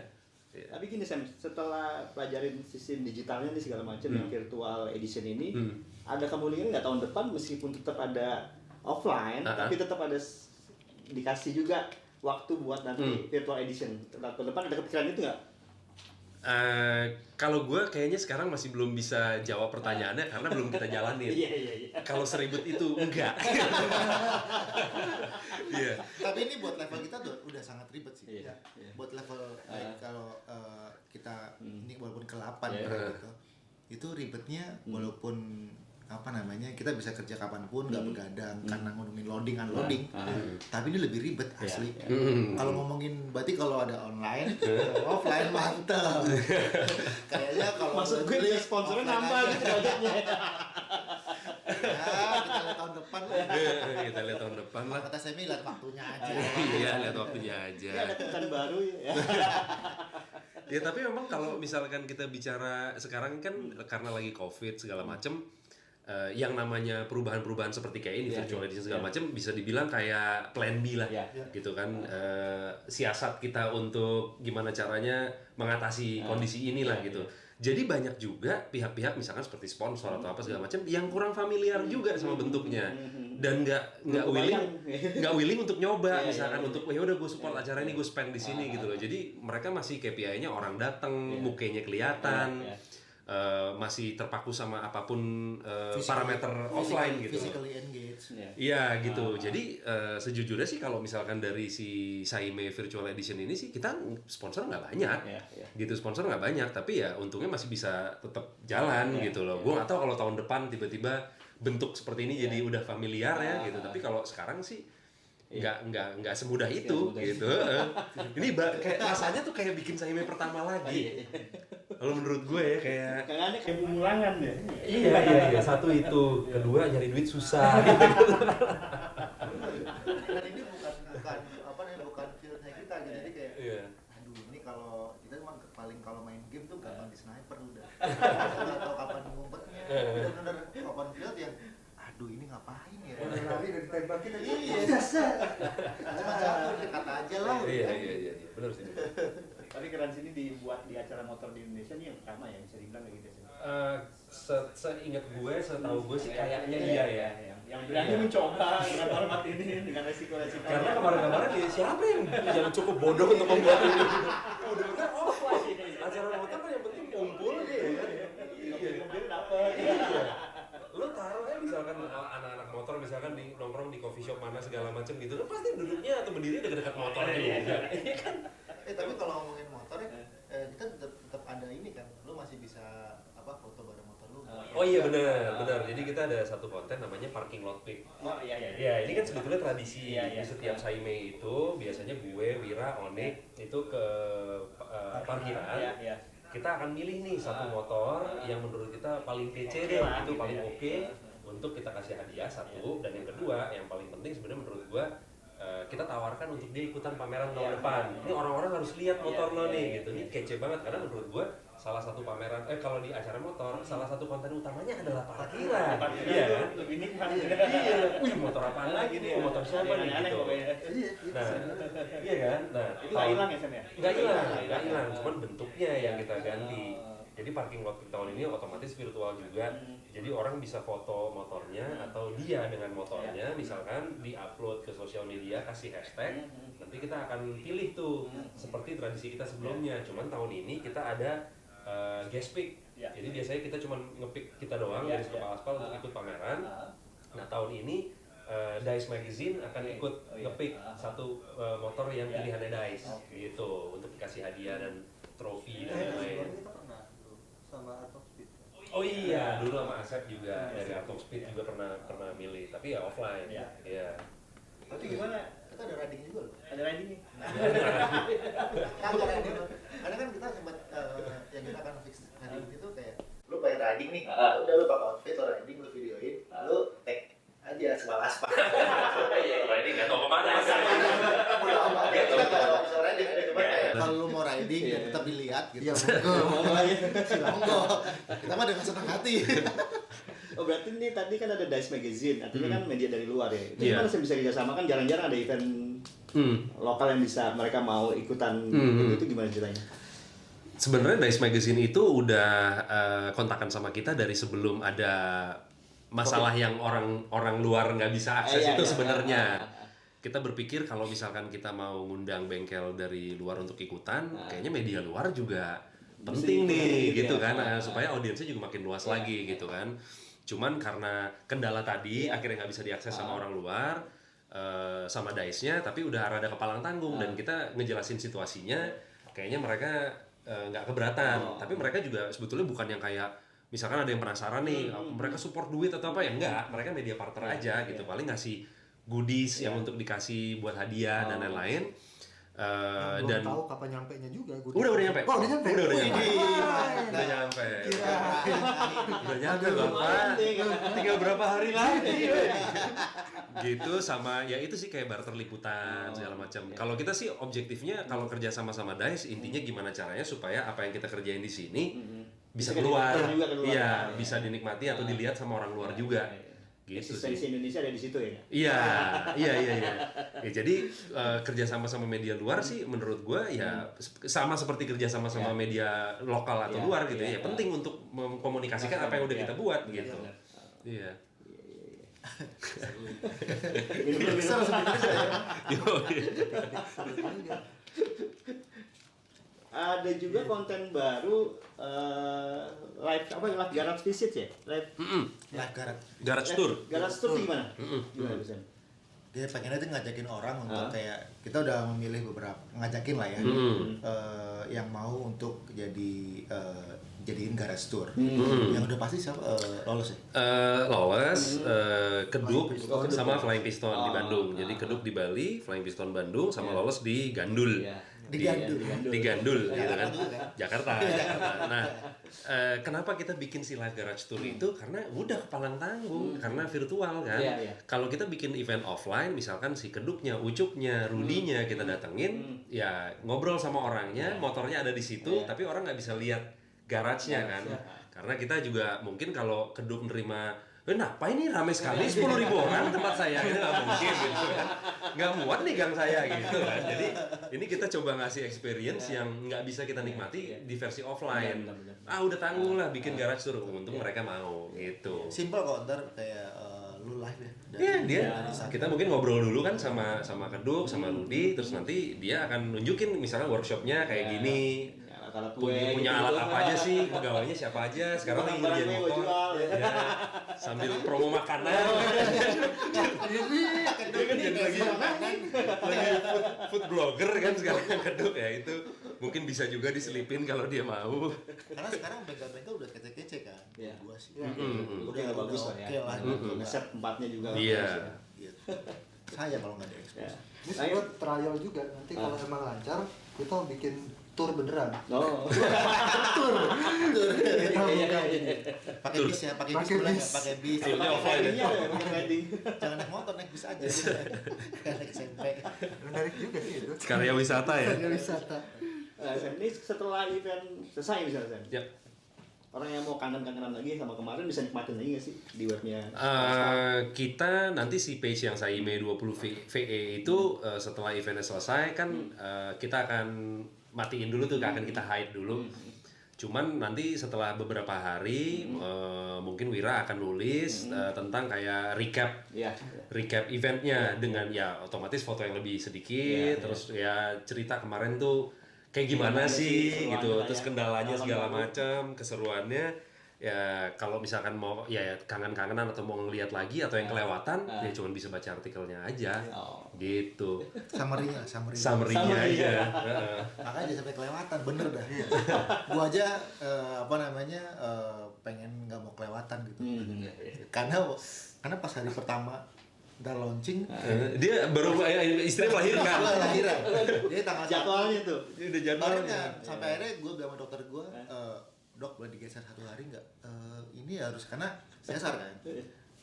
Tapi gini Sam, setelah pelajarin sistem digitalnya nih segala macam yang virtual edition ini, ada kemungkinan nggak tahun depan meskipun tetap ada offline, tapi tetap ada dikasih juga waktu buat nanti virtual edition. Tahun depan ada kepikiran itu nggak? Kalau gue kayaknya sekarang masih belum bisa jawab pertanyaannya karena belum kita jalanin. Iya. Kalau seribut itu enggak. Iya. Tapi ini buat level kita udah sangat ribet sih. Iya. Buat level kalau kita ini walaupun ke-8 gitu, itu ribetnya walaupun apa namanya, kita bisa kerja kapanpun nggak begadang karena ngomongin loading unloading, tapi ini lebih ribet asli. Kalau ngomongin berarti kalau ada online, offline mantap. Kayaknya kalau Maksud gue beli sponsornya offline nambah aja. gitu budgetnya. Ya, kita lihat tahun depan lah. Kita lihat tahun depan lah. Kata Semi lihat waktunya aja. Iya, lihat waktunya aja. Ini ada kesan baru ya. Ya tapi memang kalau misalkan kita bicara sekarang kan karena lagi COVID segala macem, yang namanya perubahan-perubahan seperti kayak ini, virtual edition segala macem, bisa dibilang kayak plan B lah, gitu kan. Siasat kita untuk gimana caranya mengatasi kondisi inilah gitu. Jadi banyak juga pihak-pihak misalkan seperti sponsor atau apa segala macam yang kurang familiar juga sama bentuknya dan nggak willing untuk nyoba misalkan untuk ya udah gue support acara ini, gue spend di sini gitu loh. Jadi mereka masih KPI-nya orang datang, mukanya kelihatan, masih terpaku sama apapun parameter offline gitu. Physically engaged. Iya gitu. Jadi sejujurnya sih kalau misalkan dari si Saime Virtual Edition ini sih kita sponsor nggak banyak, gitu sponsor nggak banyak. Tapi ya untungnya masih bisa tetap jalan gitu loh. Gue nggak tahu kalau tahun depan tiba-tiba bentuk seperti ini jadi udah familiar ya gitu. Tapi kalau sekarang sih nggak semudah itu gitu. Ini kayak rasanya tuh kayak bikin Saime pertama lagi. Kalau menurut gue ya kayak Kayak pemulangan ya. iya satu itu, kedua nyari duit susah gitu. Dan ini bukan apa namanya, bukan fieldnya kita gitu. Jadi kayak aduh ini kalau kita emang paling kalau main game tuh gampang di sniper udah. Nggak tahu kapan ngumpetnya. Bener-bener open field yang aduh ini ngapain ya? Udah lari udah ditembakin aja. Iya. Cuma satu dekat aja lah. Iya, benar sih. Tapi keren sini dibuat di acara motor di Indonesia nih yang pertama ya, bisa dibilang kayak gitu sih. Seingat gue, setahu gue sih kayaknya iya ya. Yang berani mencoba dengan format ini dengan resiko-resiko. Karena kemarin-kemarin siapa yang cukup bodoh untuk membuat ini? Udah offline. Acara motor kan yang penting kumpul ya. Mobil dapet. Lo taruh aja misalkan anak-anak motor misalkan di nongkrong di coffee shop mana segala macam gitu, lo pasti duduknya atau berdiri dekat-dekat motornya juga. Iya kan? Tapi kalau ngomongin motor ya, kita tetap ada ini kan, lu masih bisa apa foto bareng motor lu. Oh iya benar. Jadi kita ada satu konten namanya parking lot pic. Oh iya. Ya ini kan sebetulnya tradisi Iya. di setiap Saime itu biasanya gue, Wira, Onik itu ke parkiran. Iya. Kita akan milih nih satu motor yang menurut kita paling kece deh, itu paling oke untuk kita kasih hadiah satu, dan yang kedua yang paling penting sebenarnya menurut gue kita tawarkan untuk dia ikutan pameran tahun depan. Ini orang-orang harus lihat motor lo nih gitu. Ini kece banget karena menurut gue salah satu pameran kalau di acara motor salah satu konten utamanya adalah parkiran. Iya kan? Lebih nikmat. Iya. Wih, motor apaan lagi nih? Motor siapa nih Aneh-aneh gitu. pokoknya. Nah, iya kan? Nah, Itu nggak hilang ya Sam ya? nggak hilang, cuman bentuknya yang kita ganti. Jadi parking lot tahun ini otomatis virtual juga. Jadi orang bisa foto motornya atau dia dengan motornya, misalkan di-upload ke sosial media, kasih hashtag. Nanti kita akan pilih tuh seperti tradisi kita sebelumnya. Cuman tahun ini kita ada guest pick. Jadi biasanya kita cuma nge-pick kita doang dari kepala aspal untuk ikut pameran. Nah, tahun ini Dice Magazine akan ikut nge-pick satu motor yang pilihannya Dice gitu untuk dikasih hadiah dan trofi dan lain-lain. Kita pernah dulu sama Art of Speed. Oh iya, dulu sama Asep juga dari Art of Speed juga pernah milih, tapi ya offline. Iya. Tapi gimana? Kita ada riding juga loh. Ada riding nih. Kagak riding loh. Karena kan kita sempat yang kita akan fix riding itu kayak lu pengen riding nih, udah lu pakai outfit, lu riding, lu videoin, lu tag aja sebal aspal. Riding nggak tahu kemana. Kita nggak bisa riding, cuma kayak kalau lu mau riding ya tetap dilihat gitu. Iya, monggo. Kita mah dengan senang hati. Oh berarti ini tadi kan ada Dice Magazine, artinya kan media dari luar ya. Itu Iya. gimana sih bisa kerjasama kan jarang-jarang ada event lokal yang bisa mereka mau ikutan itu gimana ceritanya? Sebenarnya Dice Magazine itu udah kontakan sama kita dari sebelum ada masalah yang orang luar nggak bisa akses itu sebenarnya. Kita berpikir kalau misalkan kita mau ngundang bengkel dari luar untuk ikutan, kayaknya media luar juga penting nih gitu gitu ya. kan, supaya audiensnya juga makin luas lagi gitu kan. Cuman karena kendala tadi akhirnya nggak bisa diakses sama orang luar, sama DICE-nya, tapi udah rada kepalang tanggung dan kita ngejelasin situasinya, kayaknya mereka nggak keberatan. Tapi mereka juga sebetulnya bukan yang kayak misalkan ada yang penasaran nih, mereka support duit atau apa ya, enggak, mereka media partner aja gitu, paling ngasih goodies yang untuk dikasih buat hadiah dan lain-lain. Belum tahu kapan nyampe nya juga. Udah nyampe. Oh, udah nyampe. Udah nyampe. Wih, Udah nyampe. kirain. Udah nyampe Bapak. Tinggal berapa hari lagi. Gitu, sama ya itu sih kayak barter liputan segala macam. Kalau kita sih objektifnya kalau kerja sama DICE intinya gimana caranya supaya apa yang kita kerjain di sini bisa keluar. Iya, bisa dinikmati atau dilihat sama orang luar juga. Gitu sih. Eksistensi Indonesia ada di situ ya. Iya. Ya, jadi kerja sama media luar sih menurut gua ya sama seperti kerja sama media lokal atau luar gitu ya. Penting untuk mengkomunikasikan apa yang udah kita buat gitu. Iya. Kesel sebenarnya ya. Ada juga konten baru live garage visit ya? Live Live Garage tour. garage tour itu gimana? Gimana bisa? dia pengennya tuh ngajakin orang untuk kayak kita udah memilih beberapa ngajakin lah ya yang mau untuk jadiin garage tour. Yang udah pasti siapa lolos ya? Lolos, Keduk sama Flying Piston di Bandung. Jadi Keduk di Bali, Flying Piston Bandung, sama lolos di Gandul. Di Gandul gitu kan. Jakarta. Nah, kenapa kita bikin si live garage tour itu? Karena udah kepalang tanggung, karena virtual kan. Kalau kita bikin event offline, misalkan si Keduknya, Ucuknya, Rudinya kita datengin, ya ngobrol sama orangnya, motornya ada di situ, tapi orang nggak bisa lihat garage-nya kan. Karena kita juga mungkin kalau Keduk nerima kenapa ini ramai sekali 10.000 orang tempat saya, itu nggak mungkin gitu kan, nggak muat nih gang saya gitu kan. Jadi ini kita coba ngasih experience yang nggak bisa kita nikmati di versi offline. Udah tanggung lah bikin garage tour, untung mereka mau gitu. Simple kok, ntar kayak lu live ya. Iya, kita mungkin ngobrol dulu kan sama Keduk, sama Rudi, terus nanti dia akan nunjukin misalnya workshopnya kayak gini. Punya alat apa aja sih, pegawainya siapa aja, sekarang lagi ngerjain motor ya, sambil promo makanan dia kan jadi lagi food blogger kan sekarang Keduk ya, itu mungkin bisa juga diselipin kalau dia mau. Karena sekarang bengkel-bengkel udah kece-kece kan. Gua sih. Udah bagus lah ya. Ngeset tempatnya juga. Iya. Saya kalau nggak ada ekspos. Ini sebenarnya trial juga, nanti kalau emang lancar kita bikin tour beneran. Kita buka Pakai bis ya, pakai bis boleh nggak? Pakai bis. Turnya offline ya. Jangan naik motor, naik bis aja. Naik SMP. menarik juga sih itu. Karya wisata ya. Karya wisata. Ini setelah event selesai misalnya, Ya. orang yang mau kangen-kangenan lagi sama kemarin bisa nikmatin lagi nggak sih di webnya? Kita nanti si page yang Saime 20 VE itu setelah eventnya selesai kan kita akan matiin dulu tuh, akan kita hide dulu. Cuman nanti setelah beberapa hari mungkin Wira akan nulis tentang kayak recap eventnya dengan ya otomatis foto yang lebih sedikit, terus ya cerita kemarin tuh kayak gimana sih gitu, terus kendalanya segala macam, keseruannya ya. Kalau misalkan mau ya kangen-kangenan atau mau ngeliat lagi atau yang kelewatan ya cuman bisa baca artikelnya aja gitu, summary-nya aja. Makanya jangan sampai kelewatan, bener dah. Gua aja pengen nggak mau kelewatan gitu. Karena pas hari pertama udah launching, dia baru istri melahirkan. Dia tanggal Jadwalnya tuh. Ini udah jadwalnya. Sampai akhirnya gue bilang sama dokter gue, dok boleh digeser 1 hari nggak? Ini harus karena sesar kan.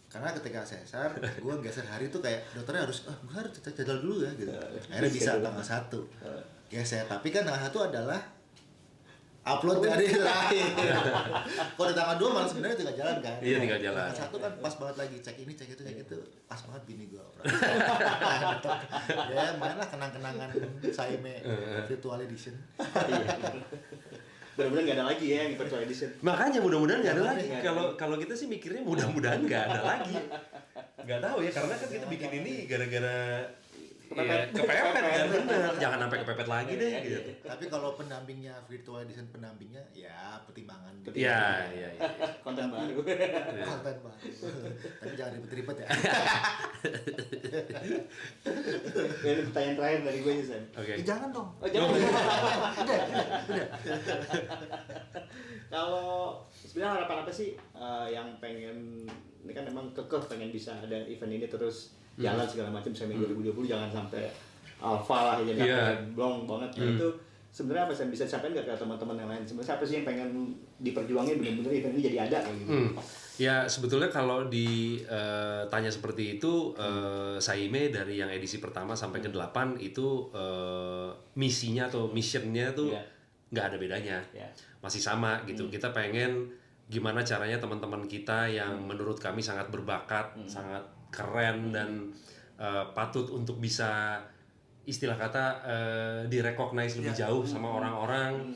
Karena ketika sesar, gue geser hari tuh kayak dokternya harus, gue harus jadwal dulu ya gitu. Akhirnya bisa tanggal 1 geser. Tapi kan tanggal 1 adalah upload dari terakhir. Kalau di tanggal 2 malah sebenarnya tinggal jalan kan. Iya, tinggal jalan. Tanggal 1 kan pas banget lagi cek ini, cek itu, pas banget bini gue. Ya mainlah kenang-kenangan Saime Virtual Edition. Benar-benar nggak ada lagi ya yang virtual edition. Makanya mudah-mudahan nggak ada lagi. Kalau kita sih mikirnya mudah-mudahan nggak ada lagi. Nggak tahu ya, karena kan kita bikin ini gara-gara kepepet kan, bener. Jangan sampai kepepet lagi deh gitu. Tapi kalau pendampingnya virtual design pendampingnya ya pertimbangan. Iya. Konten baru. Konten baru. Tapi jangan ribet-ribet ya. Ini pertanyaan terakhir dari gue Sam. Oke. Jangan dong. Oh jangan. Kalau sebenarnya harapan apa sih yang pengen, ini kan memang kekeh pengen bisa ada event ini terus jalan segala macam sampai 2020, jangan sampai alpha lah ya, blong banget. Itu sebenarnya apa sih bisa disampaikan nggak ke teman-teman yang lain? Sebenarnya apa sih yang pengen diperjuangin benar-benar event ini jadi ada kayak gitu? Ya sebetulnya kalau ditanya seperti itu, Saime dari yang edisi pertama sampai ke 8 itu misinya atau missionnya tuh nggak ada bedanya, masih sama gitu. Kita pengen gimana caranya teman-teman kita yang menurut kami sangat berbakat, sangat keren dan patut untuk bisa istilah kata direcognize lebih jauh sama orang-orang.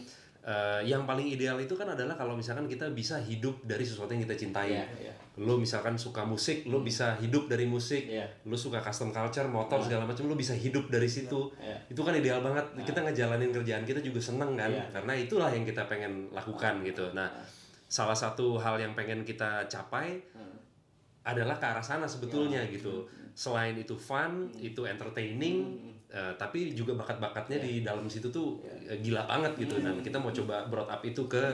Yang paling ideal itu kan adalah kalau misalkan kita bisa hidup dari sesuatu yang kita cintai. Lo misalkan suka musik, lo bisa hidup dari musik. Lo suka custom culture, motor segala macam, lo bisa hidup dari situ. Itu kan ideal banget. Kita ngejalanin kerjaan kita juga seneng kan, karena itulah yang kita pengen lakukan gitu. Nah, salah satu hal yang pengen kita capai adalah ke arah sana sebetulnya gitu. Selain itu fun, itu entertaining, tapi juga bakat-bakatnya di dalam situ tuh gila banget gitu. Dan kita mau coba broad up itu ke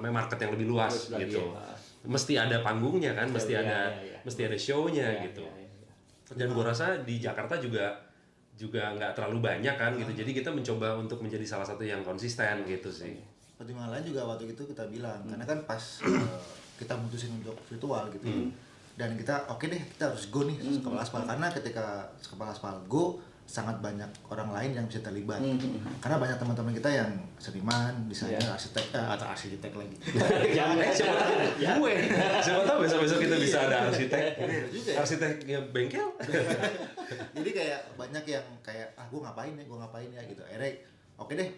market yang lebih luas gitu. Mesti ada panggungnya kan, mesti ada show-nya gitu. Dan gua rasa di Jakarta juga nggak terlalu banyak kan gitu. Jadi kita mencoba untuk menjadi salah satu yang konsisten gitu sih. Pertimbangan lain juga waktu itu kita bilang, karena kan pas kita mutusin untuk virtual gitu, dan kita oke deh kita harus go nih Kepala Aspal, karena ketika Kepala Aspal go sangat banyak orang lain yang bisa terlibat, karena banyak teman-teman kita yang seniman, desainer, arsitek atau arsitek lagi. Siapa tahu besok kita bisa ada arsitek yang bengkel. Jadi kayak banyak yang kayak gue ngapain ya gitu. Akhirnya oke deh,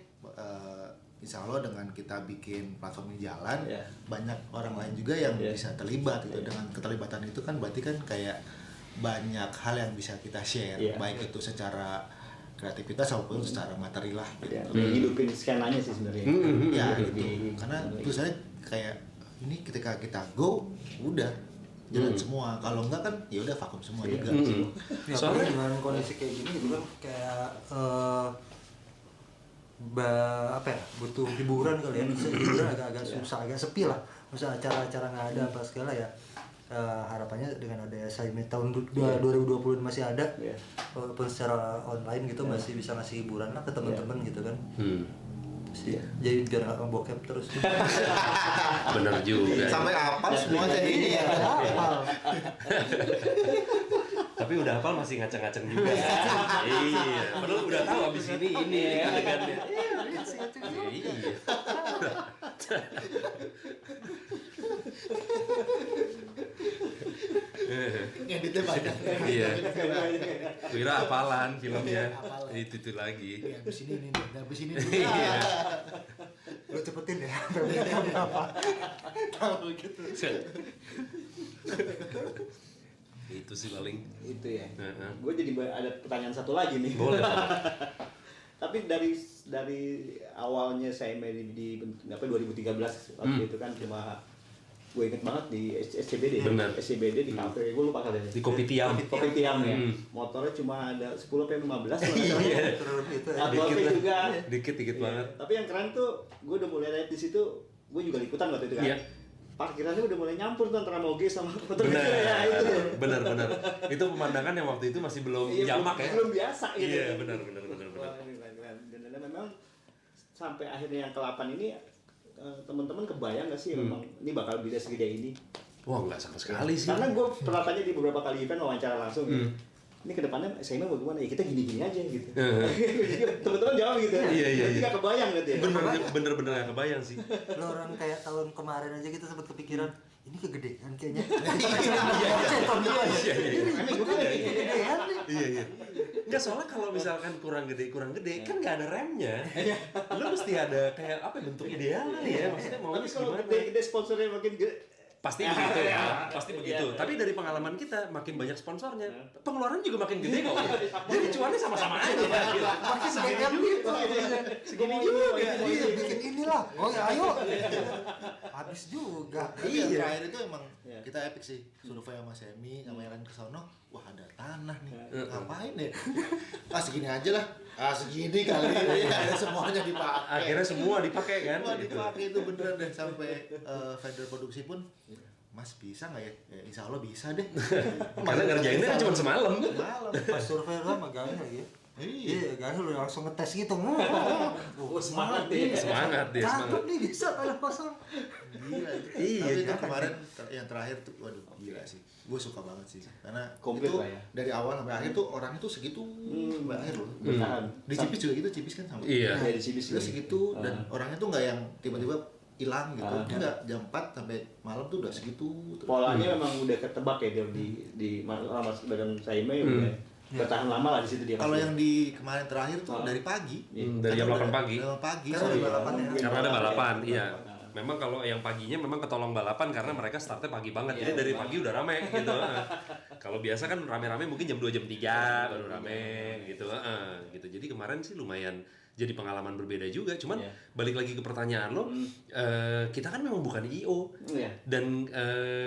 insya Allah dengan kita bikin platform ini jalan, banyak orang lain juga yang bisa terlibat gitu. Dengan keterlibatan itu kan berarti kan kayak banyak hal yang bisa kita share, baik itu secara kreativitas maupun secara materi lah gitu. Hidupin skenanya sih sebenarnya. Ya gitu. Karena terus saya kayak ini ketika kita go udah jalan semua. Kalau enggak kan ya udah vakum semua juga. Ya, soalnya dengan kondisi kayak gini gitu kan kayak butuh hiburan kali ya. Hiburan agak susah, agak sepi lah. Misal acara-acara nggak ada apa segala ya. Harapannya dengan ada Saime tahun 2020 masih ada, walaupun secara online gitu masih bisa ngasih hiburan lah ke teman-teman gitu kan. Jadi biar nggak bokep terus. Bener juga. Sampai apa semua kayak gini ya. Tapi udah hafal masih ngaceng-ngaceng juga. Iya, padahal udah tahu abis ini kan. Iya. Ngeditnya banyak. Iya. Kira hafalan filmnya. Itu lagi. Habis ini nih, habis ini. Iya. Lu cepetin ya. Berapa? Tahu gitu. Itu sih paling. Itu ya. Gue jadi ada pertanyaan satu lagi nih. Boleh. Tapi dari awalnya saya di 2013 waktu itu kan cuma gue inget banget di SCBD. Benar. SCBD di kafe, gue lupa katanya. Di Kopitiam. Kopitiam ya. Motornya cuma ada 10-15 Iya. Atletnya juga. Dikit banget. Tapi yang keren tuh, gue udah mulai lihat di situ, gue juga ikutan waktu itu kan. Iya. Parkirannya udah mulai nyampur tuh antara moge sama motor Benar. kecil ya itu. Benar. Itu pemandangan yang waktu itu masih belum jamak ya. Belum biasa gitu. Iya, benar. Wah, ini keren. Dan memang sampai akhirnya yang ke-8 ini teman-teman kebayang nggak sih memang ini bakal bisa segede ini? Wah, nggak sama sekali sih. Karena gue pernah tanya di beberapa kali event wawancara langsung. Ini kedepannya saya mau gimana ya, kita gini-gini aja gitu. Teman-teman jawab gitu. Iya. Nggak kebayang gitu ya. Bener nggak kebayang sih. Lo orang kayak tahun kemarin aja kita sempat kepikiran ini kegedean kayaknya. Iya. Enggak, soalnya kalau misalkan kurang gede kan nggak ada remnya. Lu mesti ada kayak apa bentuk ideal kali ya. Maksudnya mau Tapi kalau gimana? gede sponsornya makin gede, Pasti begitu ya, pasti begitu. Tapi dari pengalaman kita makin banyak sponsornya, pengeluaran juga makin gede kok. Jadi cuannya sama-sama aja. Makin BM gitu. Segini juga. Iya, bikin inilah. Oh ya, ayo. Habis juga. Tapi yang terakhir itu emang kita epic sih. Survei sama Semi sama yang lain ke sono, wah ada tanah nih. Ngapain ya? Segini aja lah. Segini kali ini semuanya dipakai. Akhirnya semua dipakai kan? Semua dipakai itu beneran deh sampai vendor produksi pun Mas bisa nggak ya? Ya? Insya Allah bisa deh. Karena ngerjainnya kan cuma semalam. Malam. Pas survei lah sama Gael lagi ya. Iya, Gael udah langsung ngetes gitu. Semangat dia. Semangat dia, Cakep semangat. nih bisa tanah pasang. Gila. Iya, Tapi itu kan? kemarin yang terakhir tuh, waduh gila sih. Gue suka banget sih. Karena Komplit itu lah ya. dari awal sampai akhir tuh orangnya tuh segitu sampai akhir loh. Bertahan. Di Cipis juga gitu, Cipis kan sama. Iya. Ya, di Cibis Dia juga. segitu dan orangnya tuh nggak yang tiba-tiba hilang gitu. Enggak, jam 4 sampai malam tuh udah segitu terus. Polanya memang udah ketebak ya dia di Mas Badan Saime udah bertahan lama lah di situ dia. Kalau yang di kemarin terakhir tuh dari pagi. Dari jam 8 pagi. Dari 8 pagi. Karena ada balapan ya. Karena ada balapan, iya. Memang kalau yang paginya memang ketolong balapan karena mereka startnya pagi banget. Jadi dari pagi udah rame gitu. Kalau biasa kan rame-rame mungkin jam 2 jam 3 baru rame gitu. Gitu. Jadi kemarin sih lumayan jadi pengalaman berbeda juga. Cuman balik lagi ke pertanyaan lo, kita kan memang bukan IO. Dan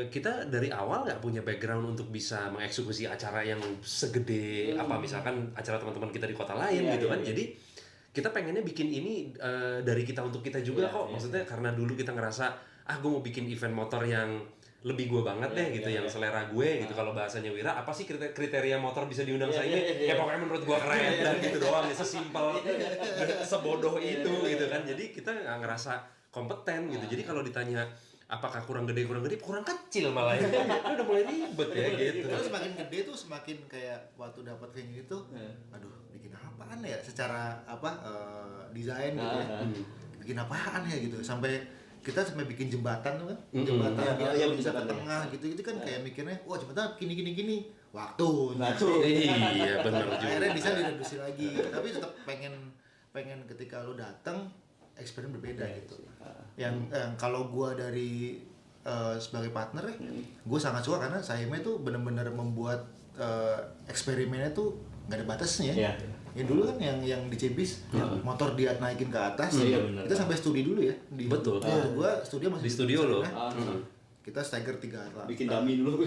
kita dari awal nggak punya background untuk bisa mengeksekusi acara yang segede apa misalkan acara teman-teman kita di kota lain gitu kan. Jadi kita pengennya bikin ini dari kita untuk kita juga kok. Maksudnya karena dulu kita ngerasa gue mau bikin event motor yang lebih gue banget deh gitu, yang selera gue gitu. Kalau bahasanya Wira, apa sih kriteria motor bisa diundang saya ini? Ya pokoknya menurut gue keren dan gitu doang. Ya sesimpel, sebodoh itu gitu kan. Jadi kita nggak ngerasa kompeten gitu. Jadi kalau ditanya apakah kurang gede, kurang kecil malah ya. Udah mulai ribet ya gitu. Terus semakin gede tuh semakin kayak waktu dapat venue itu, aduh bikin apaan ya secara desain gitu ya, bikin apaan ya gitu sampai kita sampai bikin jembatan tuh kan, jembatan yang bisa ke tengah gitu kan kayak mikirnya, wah jembatan gini, waktu. Iya benar juga. Akhirnya desain direduksi lagi, tapi tetap pengen ketika lo datang eksperimen berbeda gitu. Yang kalau gua dari sebagai partner gue sangat suka karena Saime tuh benar-benar membuat eksperimennya tuh nggak ada batasnya. Ya dulu kan yang di Cibis motor dia naikin ke atas, kita sampai studi dulu ya. Betul. Gua studio masih Di studio lo. kita stagger 3 atlas. bikin dummy dulu.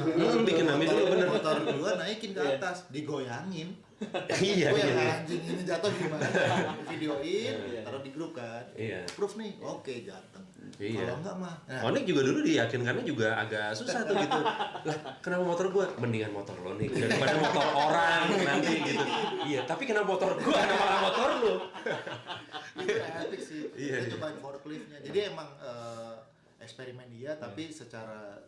Bikin dummy dulu bener. Motor gua naikin ke atas, digoyangin. Iya. Gue yang anjing ini jatuh gimana? Videoin, taruh di grup kan. Iya. Proof nih, oke jatuh. Iya. Kalau enggak mah. Nah, Onik juga dulu diyakinkannya juga agak susah tuh gitu. Lah, kenapa motor gua? Mendingan motor lo nih daripada motor orang nanti gitu. Iya, tapi kenapa motor gua kenapa motor lo? itu epic sih. Iya, Kita iya. cobain forkliftnya. Jadi emang eksperimen dia tapi secara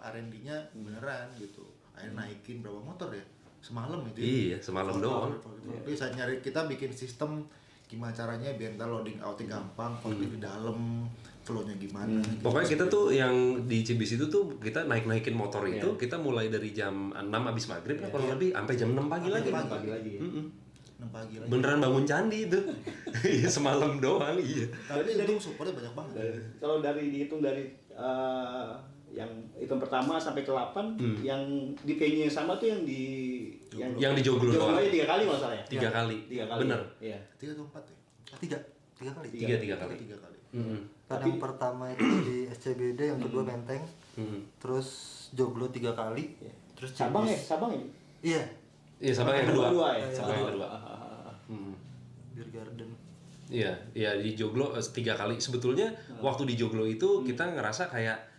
R&D-nya beneran gitu. Akhirnya naikin berapa motor ya? Semalam itu. Iya, semalam doang. Jadi saat nyari kita bikin sistem gimana caranya biar ntar loading outnya gampang, forklift di dalam, flow-nya gimana. gitu. Pokoknya kita tuh yang di Cibis itu tuh kita naik-naikin motor itu kita mulai dari jam 6 abis maghrib lah kurang lebih sampai jam 6 pagi lagi. Pagi lagi. 6 pagi lagi. Beneran bangun candi itu. Iya, semalam doang, iya. Tapi itu supportnya banyak banget. Kalau dihitung dari yang event pertama sampai ke 8 yang di venue yang sama tuh yang di Yang di Joglo doang. aja 3 kali masalahnya. 3 kali. 3 kali. Bener. Iya. 3 atau 4 ya? 3 kali. 3 kali. 3 kali. Kan yang pertama itu di SCBD, yang kedua Menteng, terus Joglo 3 kali, terus Sabang ya, Cibis. Sabang ya. Iya, Iya, sama yang kedua. Ya? Sama yang kedua. Beer Garden. Iya, iya di Joglo 3 kali. Sebetulnya waktu di Joglo itu kita ngerasa kayak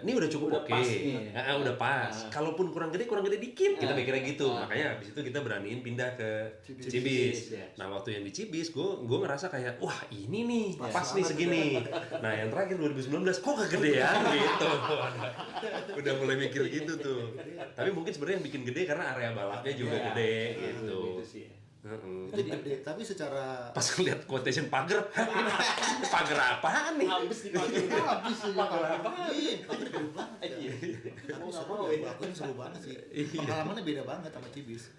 ini udah cukup Udah oke. pas nih. Udah pas. Kalaupun kurang gede dikit, kita mikirnya gitu. Makanya habis itu kita beraniin pindah ke Cibis. ya. Nah, waktu yang di Cibis, gue ngerasa kayak, wah ini nih, pas nih segini. Nah, yang terakhir 2019, kok kegedean gitu. Udah mulai mikir gitu tuh. Tapi mungkin sebenarnya yang bikin gede karena area balapnya juga gede gitu. Gitu sih. Jadi gede, tapi secara Pas ngeliat quotation pagar, pagar apaan nih? Habis dipakai. habis sih pagar apaan? Iya, pagar gede banget. Iya. Tapi seru ya, aku ini seru banget sih. Pengalamannya beda banget sama Cibis.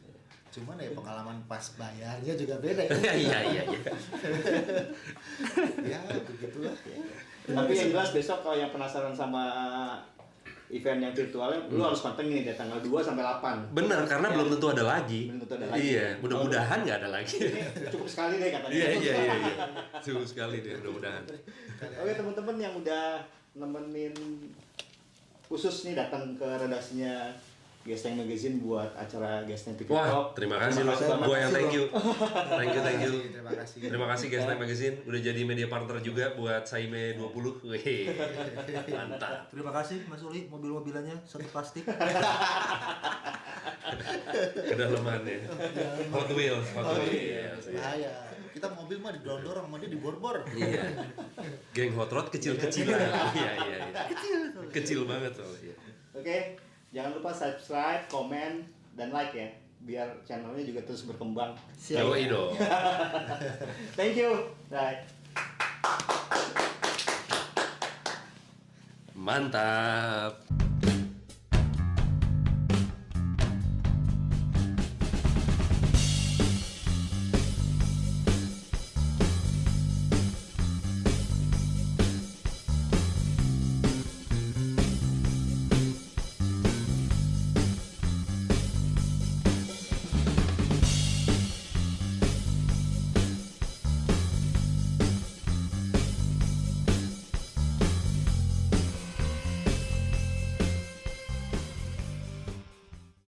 Cuman ya pengalaman pas bayarnya juga beda ya. Iya iya iya. Ya begitulah. Tapi yang jelas besok kalau yang penasaran sama event yang virtualnya, lu harus pantengin dari tanggal 2 sampai 8. Bener, karena Ya. belum tentu ada lagi. Belum tentu ada lagi. Iya, mudah-mudahan nggak ada lagi. Ini cukup sekali deh katanya. Iya iya iya iya. Cukup sekali deh, mudah-mudahan. Oke teman-teman yang udah nemenin khusus nih datang ke redaksinya Gesteng Magazine buat acara Gesteng TV Wah, Talk. terima kasih lo. banget. Gua yang thank you. Thank you. Terima kasih. Terima kasih guys, Night Magazine udah jadi media partner juga buat Saime 20. Wih, mantap. Terima kasih Mas Uli, mobil-mobilannya satu plastik. Kedalamannya. Hot Wheels. Bahaya. Kita mobil mah didorong-dorong, sama dia dibor-bor. Iya. Geng hot rod kecil-kecilan. Iya. Kecil banget soalnya. Oke, jangan lupa subscribe, komen, dan like ya, biar channelnya juga terus berkembang. Yoi dong. Thank you. Bye. Mantap.